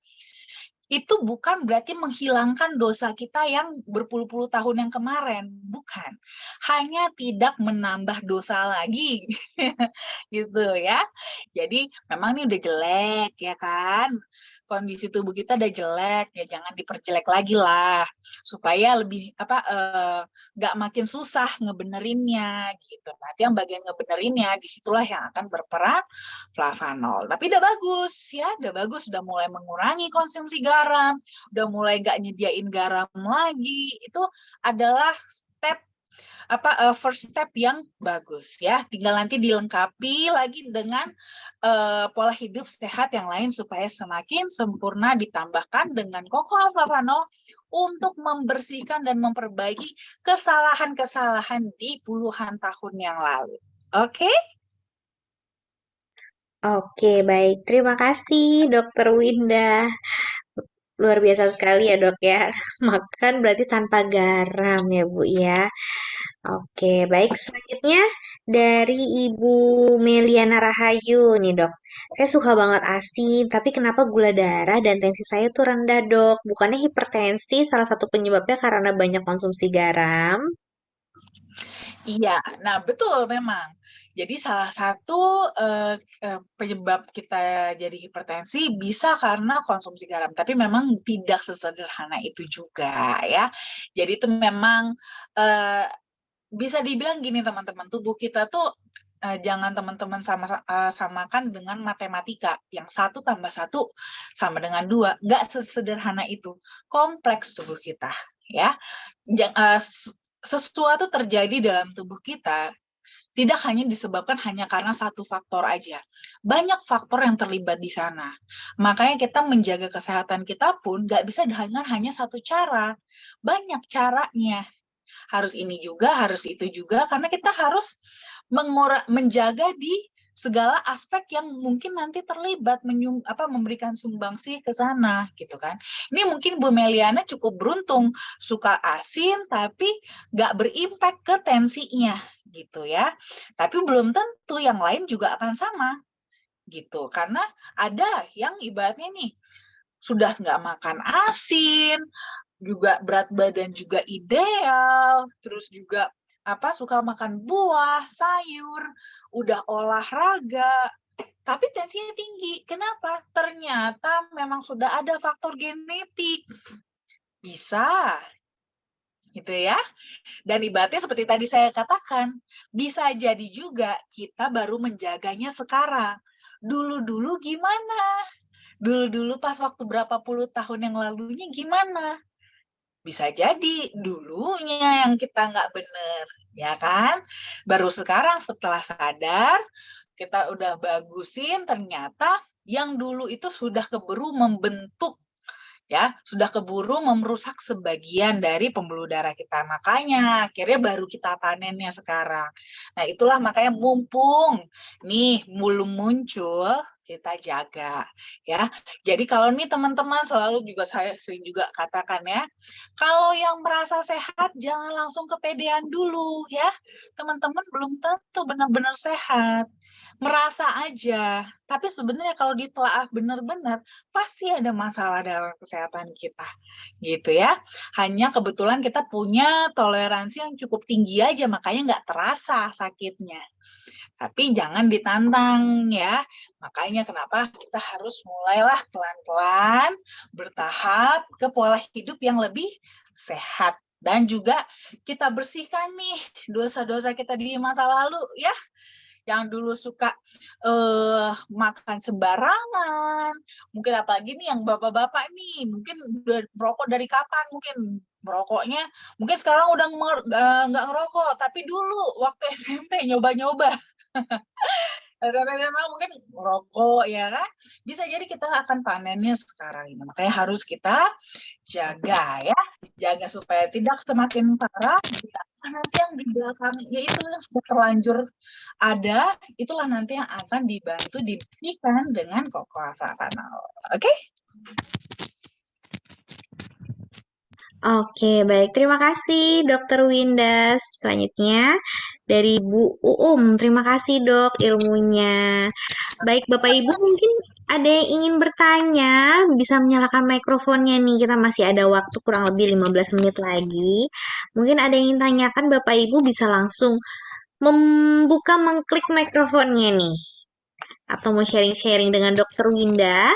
itu bukan berarti menghilangkan dosa kita yang berpuluh-puluh tahun yang kemarin, bukan. Hanya tidak menambah dosa lagi, gitu ya. Jadi memang ini udah jelek ya kan. kondisi tubuh kita udah jelek, ya jangan diperjelek lagi lah, supaya lebih nggak makin susah ngebenerinnya gitu. Nanti yang bagian ngebenerinnya disitulah yang akan berperan flavanol. Tapi udah bagus ya, udah bagus, udah mulai mengurangi konsumsi garam, udah mulai nggak nyediain garam lagi. Itu adalah step first step yang bagus ya. Tinggal nanti dilengkapi lagi dengan pola hidup sehat yang lain supaya semakin sempurna, ditambahkan dengan cocoa flavanol untuk membersihkan dan memperbaiki kesalahan-kesalahan di puluhan tahun yang lalu. Oke? Oke, baik. Terima kasih, Dokter Winda. Luar biasa sekali ya, Dok ya. Makan berarti tanpa garam ya, Bu ya. Oke, baik. Selanjutnya dari Ibu Meliana Rahayu nih, Dok. Saya suka banget asin, tapi kenapa gula darah dan tensi saya tuh rendah, Dok? Bukannya hipertensi salah satu penyebabnya karena banyak konsumsi garam? Iya, nah betul memang. Jadi salah satu penyebab kita jadi hipertensi bisa karena konsumsi garam, tapi memang tidak sesederhana itu juga ya. Jadi itu memang eh, bisa dibilang gini teman-teman, tubuh kita tuh jangan teman-teman samakan dengan matematika yang 1 tambah 1 sama dengan 2. Nggak sesederhana itu, kompleks tubuh kita ya. Sesuatu terjadi dalam tubuh kita tidak hanya disebabkan hanya karena satu faktor aja. Banyak faktor yang terlibat di sana. Makanya kita menjaga kesehatan kita pun nggak bisa dengan hanya satu cara. Banyak caranya. Harus ini juga, harus itu juga, karena kita harus menjaga di segala aspek yang mungkin nanti terlibat memberikan sumbangsi ke sana gitu kan. Ini mungkin Bu Meliana cukup beruntung, suka asin tapi nggak berimpact ke tensinya gitu ya. Tapi belum tentu yang lain juga akan sama gitu, karena ada yang ibaratnya nih sudah nggak makan asin, juga berat badan juga ideal, terus juga suka makan buah, sayur, udah olahraga, tapi tensinya tinggi. Kenapa? Ternyata memang sudah ada faktor genetik. Bisa, gitu ya. Dan ibaratnya seperti tadi saya katakan, bisa jadi juga kita baru menjaganya sekarang. Dulu-dulu gimana? Dulu-dulu pas waktu berapa puluh tahun yang lalunya gimana? Bisa jadi dulunya yang kita nggak bener, ya kan? Baru sekarang setelah sadar, kita udah bagusin, ternyata yang dulu itu sudah keburu membentuk, ya, sudah keburu merusak sebagian dari pembuluh darah kita. Makanya akhirnya baru kita panennya sekarang. Nah, itulah makanya mumpung nih belum muncul, kita jaga ya. Jadi kalau nih teman-teman, selalu juga saya sering juga katakan ya, kalau yang merasa sehat jangan langsung kepedean dulu ya. Teman-teman belum tentu benar-benar sehat. Merasa aja, tapi sebenarnya kalau ditelaah benar-benar pasti ada masalah dalam kesehatan kita, gitu ya. Hanya kebetulan kita punya toleransi yang cukup tinggi aja, makanya nggak terasa sakitnya. Tapi jangan ditantang ya. Makanya kenapa kita harus mulailah pelan-pelan, bertahap ke pola hidup yang lebih sehat. Dan juga kita bersihkan nih dosa-dosa kita di masa lalu ya, yang dulu suka makan sembarangan, mungkin apalagi nih yang bapak-bapak nih, mungkin udah merokok dari kapan, mungkin merokoknya, mungkin sekarang udah nggak ngerokok, tapi dulu waktu SMP nyoba-nyoba. SMA mungkin merokok ya kan, bisa jadi kita akan panennya sekarang ini. Makanya harus kita jaga ya, jaga supaya tidak semakin parah. Nanti yang di belakang, yaitu yang sudah terlanjur ada, itulah nanti yang akan dibantu dibersihkan dengan cocoa flavanol. Oke? Oke, baik. Terima kasih, Dokter Winda. Selanjutnya dari Bu Uum. Terima kasih, Dok, ilmunya. Baik, Bapak Ibu, mungkin ada yang ingin bertanya, bisa menyalakan mikrofonnya nih. Kita masih ada waktu kurang lebih 15 menit lagi. Mungkin ada yang ingin tanyakan, Bapak Ibu bisa langsung mengklik mikrofonnya nih. Atau mau sharing-sharing dengan Dokter Winda,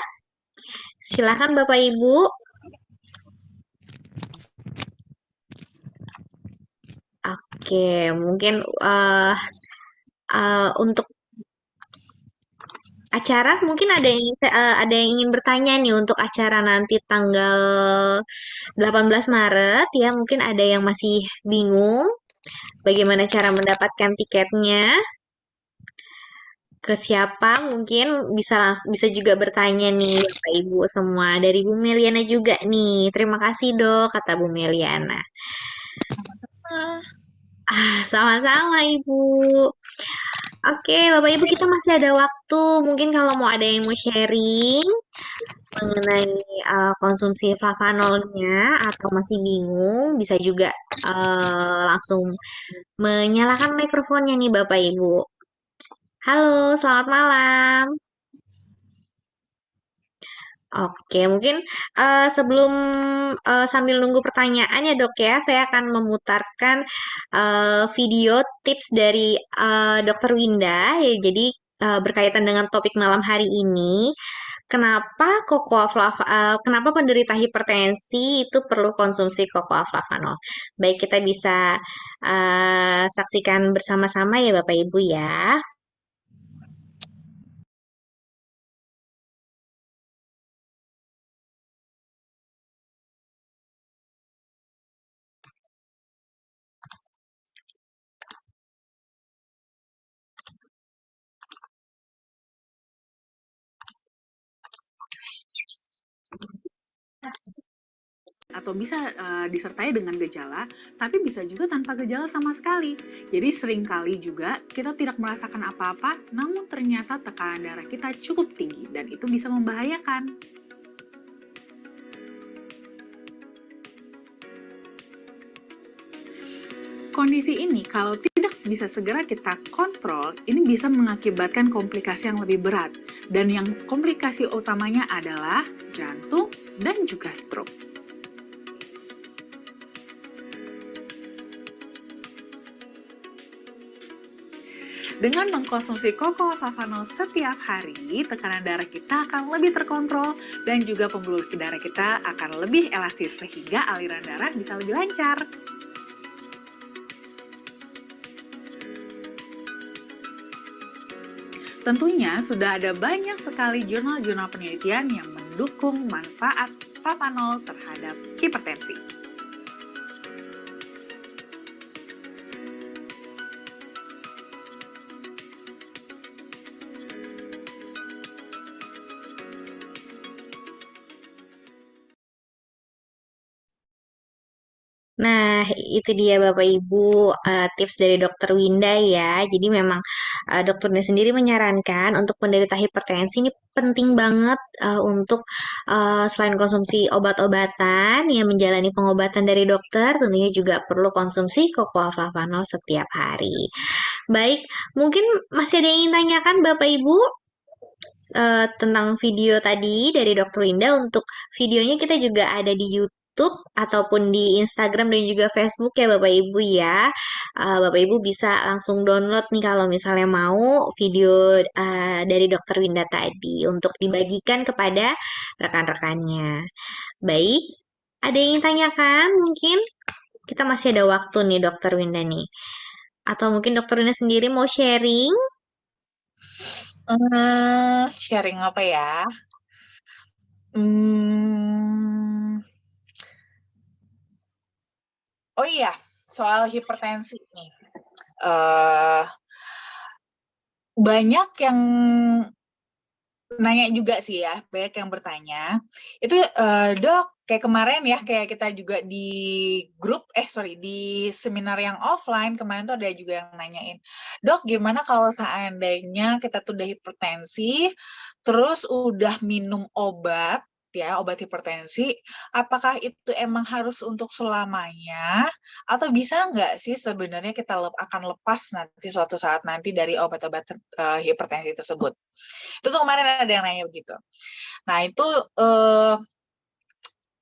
Silakan Bapak Ibu. Oke, mungkin untuk acara mungkin ada yang ingin bertanya nih untuk acara nanti tanggal 18 Maret ya. Mungkin ada yang masih bingung bagaimana cara mendapatkan tiketnya. Ke siapa mungkin bisa juga bertanya nih Bapak Ibu semua dari Bu Meliana juga nih. Terima kasih Dok kata Bu Meliana. Ah, Sama-sama Ibu. Oke, Bapak Ibu kita masih ada waktu. Mungkin kalau mau ada yang mau sharing mengenai konsumsi flavanolnya atau masih bingung, bisa juga langsung menyalakan mikrofonnya nih Bapak Ibu. Halo, selamat malam. Oke, mungkin sebelum sambil nunggu pertanyaan ya dok ya, saya akan memutarkan video tips dari Dokter Winda ya. Jadi berkaitan dengan topik malam hari ini, kenapa penderita hipertensi itu perlu konsumsi cocoa flavanol? Baik, kita bisa saksikan bersama-sama ya Bapak Ibu ya. atau bisa disertai dengan gejala, tapi bisa juga tanpa gejala sama sekali. Jadi seringkali juga kita tidak merasakan apa-apa, namun ternyata tekanan darah kita cukup tinggi dan itu bisa membahayakan. Kondisi ini kalau tidak bisa segera kita kontrol, ini bisa mengakibatkan komplikasi yang lebih berat. Dan yang komplikasi utamanya adalah jantung dan juga stroke. Dengan mengkonsumsi cocoa flavanol setiap hari, tekanan darah kita akan lebih terkontrol dan juga pembuluh darah kita akan lebih elastis sehingga aliran darah bisa lebih lancar. Tentunya sudah ada banyak sekali jurnal-jurnal penelitian yang mendukung manfaat flavanol terhadap hipertensi. Nah, itu dia Bapak Ibu tips dari Dokter Winda ya. Jadi memang dokternya sendiri menyarankan untuk penderita hipertensi ini penting banget untuk selain konsumsi obat-obatan yang menjalani pengobatan dari dokter, tentunya juga perlu konsumsi cocoa flavanol setiap hari. Baik, mungkin masih ada yang ingin tanyakan Bapak Ibu tentang video tadi dari Dokter Winda. Untuk videonya kita juga ada di YouTube ataupun di Instagram dan juga Facebook ya Bapak Ibu ya. Bapak Ibu bisa langsung download nih kalau misalnya mau video dari Dokter Winda tadi untuk dibagikan kepada rekan-rekannya. Baik, ada yang ingin tanyakan mungkin? Kita masih ada waktu nih Dokter Winda nih. Atau mungkin Dokter Winda sendiri mau sharing? sharing apa ya? Hmm, oh iya, soal hipertensi nih. Eh, banyak yang nanya juga sih ya, banyak yang bertanya. Itu dok, kayak kemarin ya, kayak kita juga di grup, di seminar yang offline kemarin tuh ada juga yang nanyain, dok gimana kalau seandainya kita tuh udah hipertensi, terus udah minum obat, ya obat hipertensi, apakah itu emang harus untuk selamanya, atau bisa nggak sih sebenarnya kita akan lepas nanti suatu saat nanti dari obat-obat hipertensi tersebut? Itu tuh kemarin ada yang nanya begitu. Nah, itu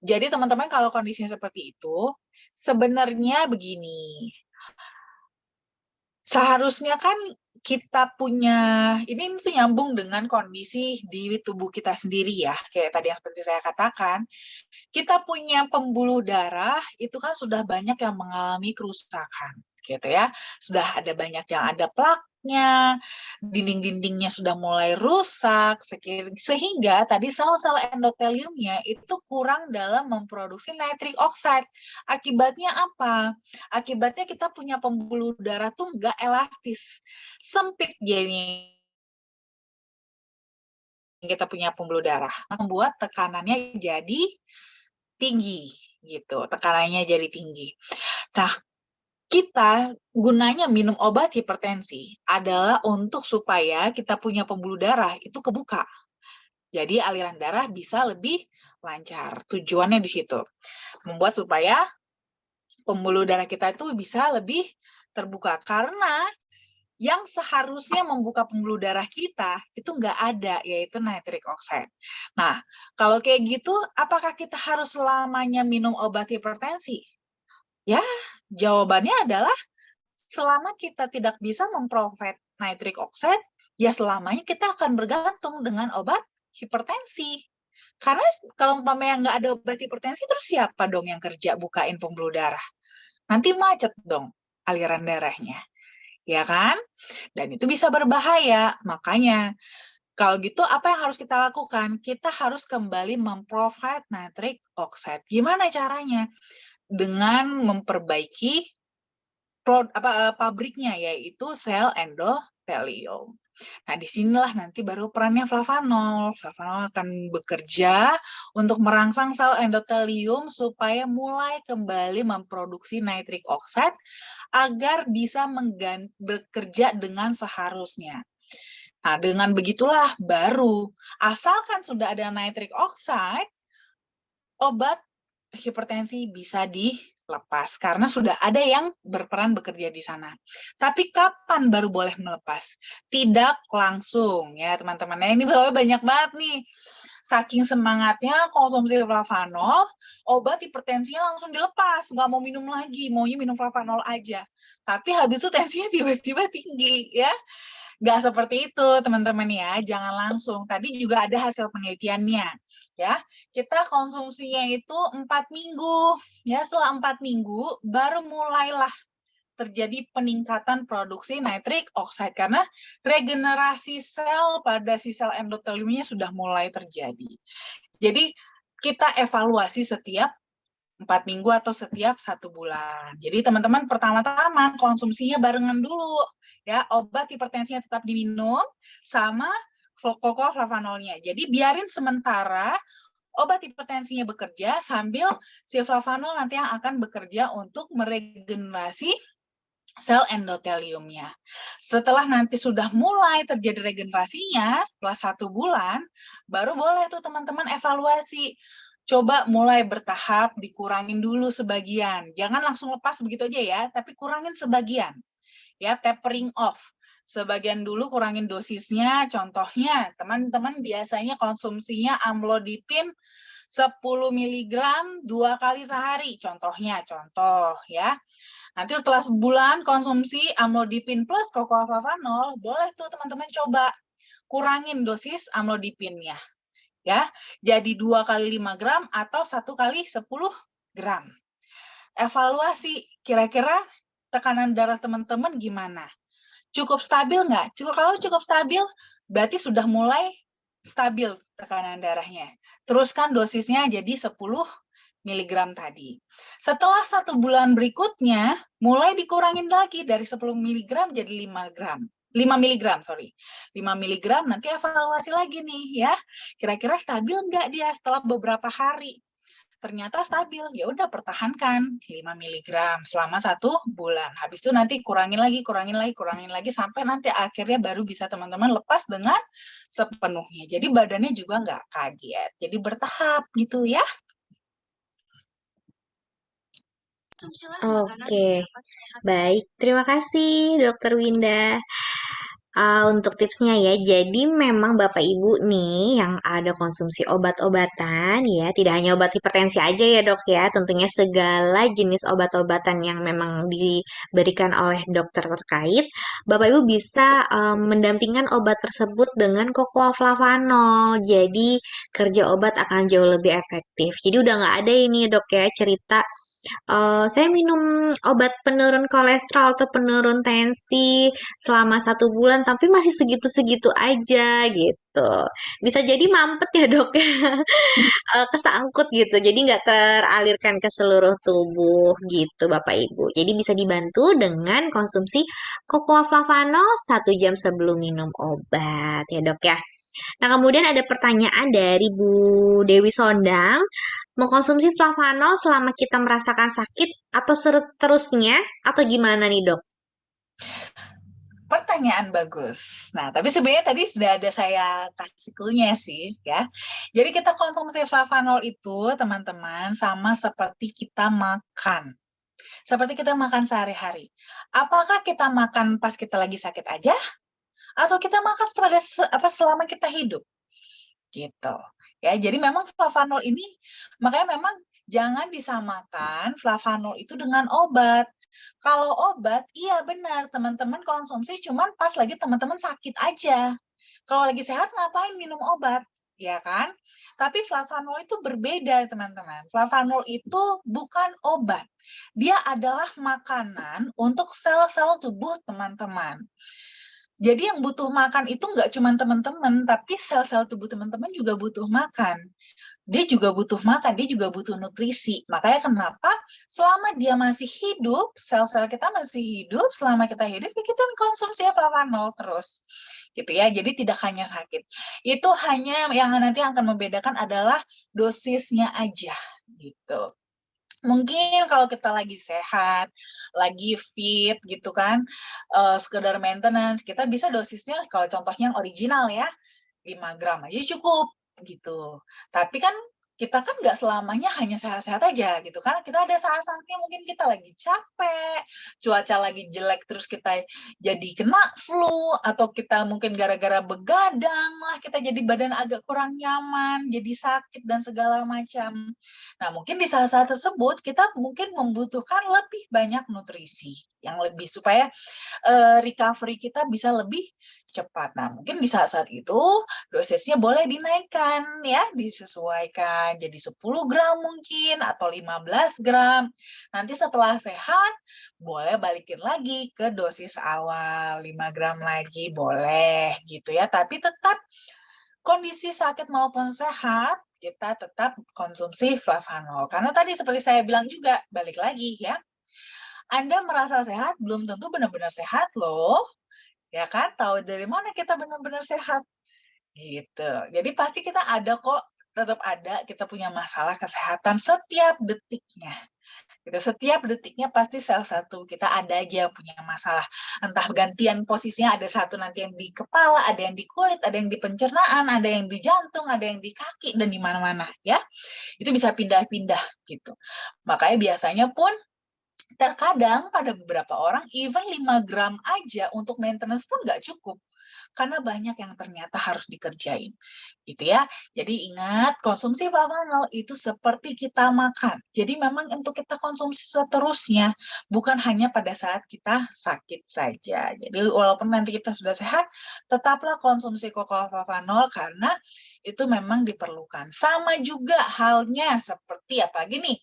jadi teman-teman kalau kondisinya seperti itu, sebenarnya begini. Seharusnya kan kita punya, ini tuh nyambung dengan kondisi di tubuh kita sendiri ya, kayak tadi yang seperti saya katakan, kita punya pembuluh darah itu kan sudah banyak yang mengalami kerusakan, gitu ya. Sudah ada banyak yang ada plaknya, dinding-dindingnya sudah mulai rusak, sehingga tadi sel-sel endoteliumnya itu kurang dalam memproduksi nitric oxide. Akibatnya apa? Akibatnya kita punya pembuluh darah tuh nggak elastis, sempit jadinya kita punya pembuluh darah, membuat tekanannya jadi tinggi gitu, tekanannya jadi tinggi. Nah, kita gunanya minum obat hipertensi adalah untuk supaya kita punya pembuluh darah itu kebuka. Jadi aliran darah bisa lebih lancar. Tujuannya di situ. Membuat supaya pembuluh darah kita itu bisa lebih terbuka. Karena yang seharusnya membuka pembuluh darah kita itu nggak ada, yaitu nitric oxide. Nah, kalau kayak gitu, apakah kita harus selamanya minum obat hipertensi? Ya, jawabannya adalah selama kita tidak bisa memprovide nitric oxide, ya selamanya kita akan bergantung dengan obat hipertensi. Karena kalau umpamanya nggak ada obat hipertensi, terus siapa dong yang kerja bukain pembuluh darah? Nanti macet dong aliran darahnya, ya kan? Dan itu bisa berbahaya. Makanya, kalau gitu apa yang harus kita lakukan? Kita harus kembali memprovide nitric oxide. Gimana caranya? Dengan memperbaiki pabriknya, yaitu sel endotelium. Nah, disinilah nanti baru perannya flavanol. Flavanol akan bekerja untuk merangsang sel endotelium supaya mulai kembali memproduksi nitric oxide agar bisa bekerja dengan seharusnya. Nah, dengan begitulah baru, asalkan sudah ada nitric oxide, obat hipertensi bisa dilepas karena sudah ada yang berperan bekerja di sana. Tapi kapan baru boleh melepas? Tidak langsung ya teman-teman. Nah, ini banyak banget nih. Saking semangatnya konsumsi flavanol, obat hipertensinya langsung dilepas, nggak mau minum lagi, maunya minum flavanol aja. Tapi habis itu tensinya tiba-tiba tinggi ya. Nggak seperti itu, teman-teman ya. Jangan langsung. Tadi juga ada hasil penelitiannya. Ya, kita konsumsinya itu 4 minggu. Ya, setelah 4 minggu, baru mulailah terjadi peningkatan produksi nitric oxide. Karena regenerasi sel pada si sel endoteliumnya sudah mulai terjadi. Jadi, kita evaluasi setiap 4 minggu atau setiap 1 bulan. Jadi teman-teman pertama-tama konsumsinya barengan dulu. Ya, obat hipertensinya tetap diminum sama flavanolnya. Jadi biarin sementara obat hipertensinya bekerja sambil si flavanol nanti yang akan bekerja untuk meregenerasi sel endoteliumnya. Setelah nanti sudah mulai terjadi regenerasinya, setelah 1 bulan, baru boleh tuh teman-teman evaluasi. Coba mulai bertahap, dikurangin dulu sebagian. Jangan langsung lepas begitu aja ya, tapi kurangin sebagian. Ya, tapering off. Sebagian dulu kurangin dosisnya. Contohnya, teman-teman biasanya konsumsinya amlodipin 10 mg 2 kali sehari. Contohnya, contoh ya. Nanti setelah sebulan konsumsi amlodipin plus cocoa flavanol, boleh tuh teman-teman coba kurangin dosis amlodipinnya. Ya, jadi 2 kali 5 gram atau 1 kali 10 gram. Evaluasi, kira-kira tekanan darah teman-teman gimana? Cukup stabil nggak? Kalau cukup stabil, berarti sudah mulai stabil tekanan darahnya. Teruskan dosisnya jadi 10 miligram tadi. Setelah 1 bulan berikutnya, mulai dikurangin lagi dari 10 miligram jadi 5 gram. 5 miligram, sorry. 5 miligram nanti evaluasi lagi nih ya. Kira-kira stabil nggak dia setelah beberapa hari? Ternyata stabil, ya udah pertahankan 5 miligram selama 1 bulan. Habis itu nanti kurangin lagi sampai nanti akhirnya baru bisa teman-teman lepas dengan sepenuhnya. Jadi badannya juga nggak kaget. Jadi bertahap gitu ya. Oke, baik. Terima kasih, Dokter Winda. Untuk tipsnya ya, jadi memang Bapak Ibu nih yang ada konsumsi obat-obatan ya, tidak hanya obat hipertensi aja ya dok ya, tentunya segala jenis obat-obatan yang memang diberikan oleh dokter terkait, Bapak Ibu bisa mendampingkan obat tersebut dengan Cocoa jadi kerja obat akan jauh lebih efektif. Jadi udah nggak ada ini dok ya cerita saya minum obat penurun kolesterol atau penurun tensi selama 1 bulan, tapi masih segitu-segitu aja gitu. Bisa jadi mampet ya dok, kesangkut gitu. Jadi nggak teralirkan ke seluruh tubuh gitu Bapak Ibu. Jadi bisa dibantu dengan konsumsi Cocoa Flavanol 1 jam sebelum minum obat ya dok ya. Nah, kemudian ada pertanyaan dari Bu Dewi Sondang, mengkonsumsi flavanol selama kita merasakan sakit atau seterusnya atau gimana nih, Dok? Pertanyaan bagus. Nah, tapi sebenarnya tadi sudah ada saya kasih clue-nya sih, ya. Jadi kita konsumsi flavanol itu, teman-teman, sama seperti kita makan. Seperti kita makan sehari-hari. Apakah kita makan pas kita lagi sakit aja, atau kita makan selama kita hidup? Gitu. Ya, jadi memang flavanol ini, makanya memang jangan disamakan flavanol itu dengan obat. Kalau obat, iya benar, teman-teman konsumsi cuman pas lagi teman-teman sakit aja. Kalau lagi sehat ngapain minum obat, ya kan? Tapi flavanol itu berbeda, teman-teman. Flavanol itu bukan obat. Dia adalah makanan untuk sel-sel tubuh teman-teman. Jadi yang butuh makan itu nggak cuma teman-teman, tapi sel-sel tubuh teman-teman juga butuh makan. Dia juga butuh makan, dia juga butuh nutrisi. Makanya kenapa selama dia masih hidup, sel-sel kita masih hidup, selama kita hidup, ya kita konsumsi flavanol terus. Gitu ya, jadi tidak hanya sakit. Itu hanya yang nanti akan membedakan adalah dosisnya aja. Gitu. Mungkin kalau kita lagi sehat, lagi fit gitu kan, sekedar maintenance, kita bisa dosisnya kalau contohnya yang original ya, 5 gram aja cukup, gitu. Tapi kan kita kan nggak selamanya hanya sehat-sehat aja gitu kan, kita ada saat-saatnya mungkin kita lagi capek, cuaca lagi jelek terus kita jadi kena flu, atau kita mungkin gara-gara begadang lah kita jadi badan agak kurang nyaman, jadi sakit dan segala macam. Nah, mungkin di saat-saat tersebut kita mungkin membutuhkan lebih banyak nutrisi yang lebih supaya recovery kita bisa lebih cepat. Nah, mungkin di saat-saat itu dosisnya boleh dinaikkan ya, disesuaikan jadi 10 gram mungkin atau 15 gram. Nanti setelah sehat boleh balikin lagi ke dosis awal 5 gram lagi boleh gitu ya. Tapi tetap kondisi sakit maupun sehat kita tetap konsumsi flavanol. Karena tadi seperti saya bilang juga, balik lagi ya, Anda merasa sehat belum tentu benar-benar sehat loh. Ya kan? Tahu dari mana kita benar-benar sehat? Gitu. Jadi pasti kita ada kok, tetap ada, kita punya masalah kesehatan setiap detiknya. Gitu. Setiap detiknya pasti salah satu kita ada aja yang punya masalah. Entah gantian posisinya, ada satu nanti yang di kepala, ada yang di kulit, ada yang di pencernaan, ada yang di jantung, ada yang di kaki, dan di mana-mana ya. Itu bisa pindah-pindah gitu. Makanya biasanya pun terkadang pada beberapa orang even 5 gram aja untuk maintenance pun nggak cukup. Karena banyak yang ternyata harus dikerjain. Gitu ya. Jadi ingat, konsumsi flavanol itu seperti kita makan. Jadi memang untuk kita konsumsi seterusnya, bukan hanya pada saat kita sakit saja. Jadi walaupun nanti kita sudah sehat, tetaplah konsumsi flavanol karena itu memang diperlukan. Sama juga halnya seperti apalagi nih,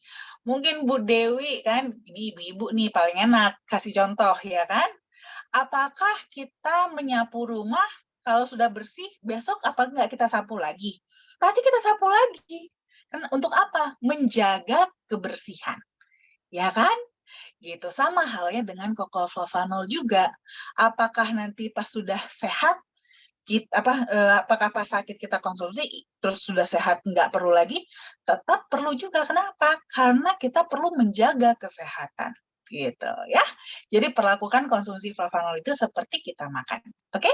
mungkin Bu Dewi kan, ini ibu-ibu nih paling enak kasih contoh ya kan. Apakah kita menyapu rumah kalau sudah bersih, besok apa enggak kita sapu lagi? Pasti kita sapu lagi. Untuk apa? Menjaga kebersihan. Ya kan? Gitu. Sama halnya dengan Flavanol juga. Apakah nanti pas sudah sehat, apakah pas sakit kita konsumsi, terus sudah sehat nggak perlu lagi? Tetap perlu juga. Kenapa? Karena kita perlu menjaga kesehatan. Gitu ya. Jadi perlakukan konsumsi flavanol itu seperti kita makan. Oke?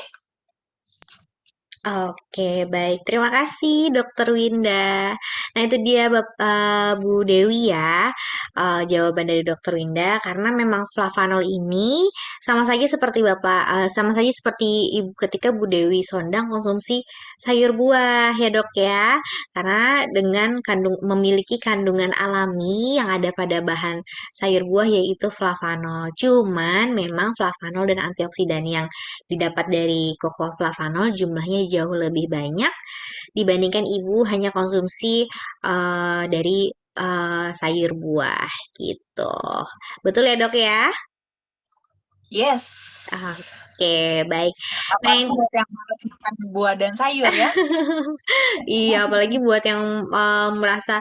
Oke, baik. Terima kasih, Dokter Winda. Nah, itu dia Bu Dewi ya, jawaban dari Dokter Winda. Karena memang flavanol ini Sama saja seperti sama saja seperti Ibu ketika Bu Dewi Sondang konsumsi sayur buah ya dok ya. Karena dengan memiliki kandungan alami yang ada pada bahan sayur buah yaitu flavanol. Cuman memang flavanol dan antioksidan yang didapat dari koko flavanol jumlahnya jauh lebih banyak dibandingkan ibu hanya konsumsi dari sayur buah gitu. Betul ya dok ya? Yes. Oke, baik. Nah, Apalagi buat yang malas makan buah dan sayur ya. iya, apalagi buat yang merasa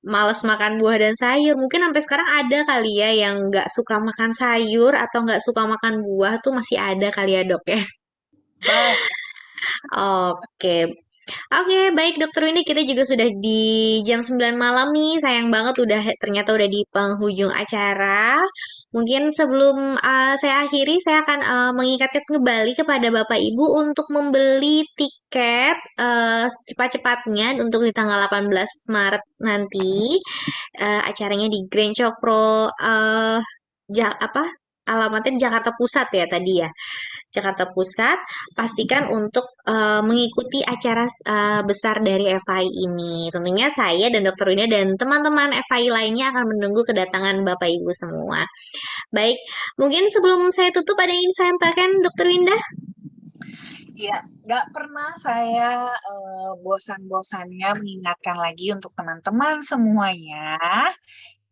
males makan buah dan sayur. Mungkin sampai sekarang ada kali ya yang nggak suka makan sayur atau nggak suka makan buah tuh masih ada kali ya dok ya. Banyak. Oke. Oke, baik Dokter Windy, kita juga sudah di jam 9 malam nih. Sayang banget ternyata udah di penghujung acara. Mungkin sebelum saya akhiri, saya akan mengingatkan kembali kepada Bapak Ibu untuk membeli tiket secepat-cepatnya untuk di tanggal 18 Maret nanti. Acaranya di Grand Cokro apa? Alamatnya di Jakarta Pusat ya tadi ya. Jakarta Pusat, pastikan untuk mengikuti acara besar dari FI ini. Tentunya saya dan Dokter Winda dan teman-teman FI lainnya akan menunggu kedatangan Bapak Ibu semua. Baik, mungkin sebelum saya tutup ada yang ingin saya sampaikan, Dokter Winda? Iya, nggak pernah saya bosan-bosannya mengingatkan lagi untuk teman-teman semuanya,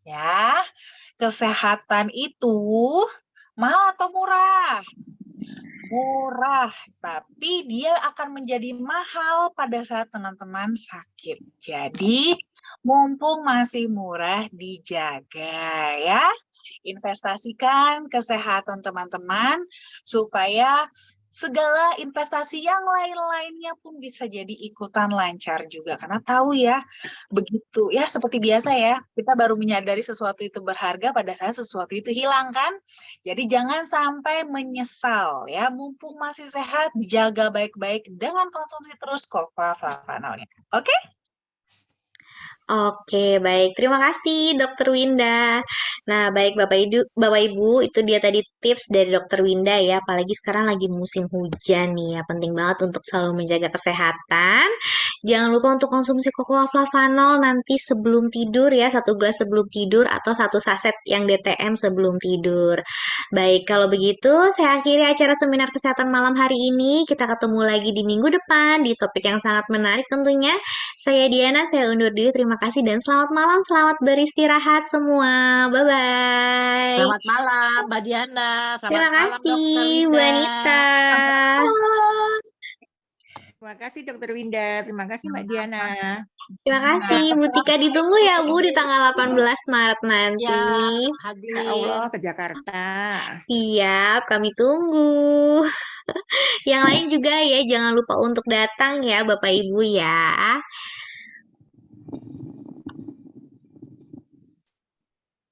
ya, kesehatan itu mahal atau murah? Murah, tapi dia akan menjadi mahal pada saat teman-teman sakit. Jadi, mumpung masih murah, dijaga ya. Investasikan kesehatan teman-teman supaya segala investasi yang lain-lainnya pun bisa jadi ikutan lancar juga. Karena tahu ya, begitu ya seperti biasa ya, kita baru menyadari sesuatu itu berharga pada saat sesuatu itu hilang kan. Jadi jangan sampai menyesal ya, mumpung masih sehat, jaga baik-baik dengan konsumsi terus Coca Flavanolnya. Oke? Oke, baik. Terima kasih, Dokter Winda. Nah, baik Bapak Ibu, itu dia tadi tips dari Dokter Winda ya. Apalagi sekarang lagi musim hujan nih ya. Penting banget untuk selalu menjaga kesehatan. Jangan lupa untuk konsumsi Cocoa Flavanol nanti sebelum tidur ya. 1 gelas sebelum tidur atau 1 saset yang DTM sebelum tidur. Baik, kalau begitu saya akhiri acara seminar kesehatan malam hari ini. Kita ketemu lagi di minggu depan di topik yang sangat menarik tentunya. Saya Diana, saya undur diri. Terima kasih dan selamat malam. Selamat beristirahat semua. Bye-bye. Selamat malam, Mbak Diana. Terima Selamat malam, Dokter kasih, Bu Winda. Anita. Terima kasih, Dokter Winda. Terima kasih, Mbak Diana. Terima kasih, Bu Tika. Ditunggu ya, Bu, di tanggal 18 Maret nanti. Ya, Insya hadir. Allah ke Jakarta. Siap, kami tunggu. Yang lain juga ya, jangan lupa untuk datang ya, Bapak Ibu ya.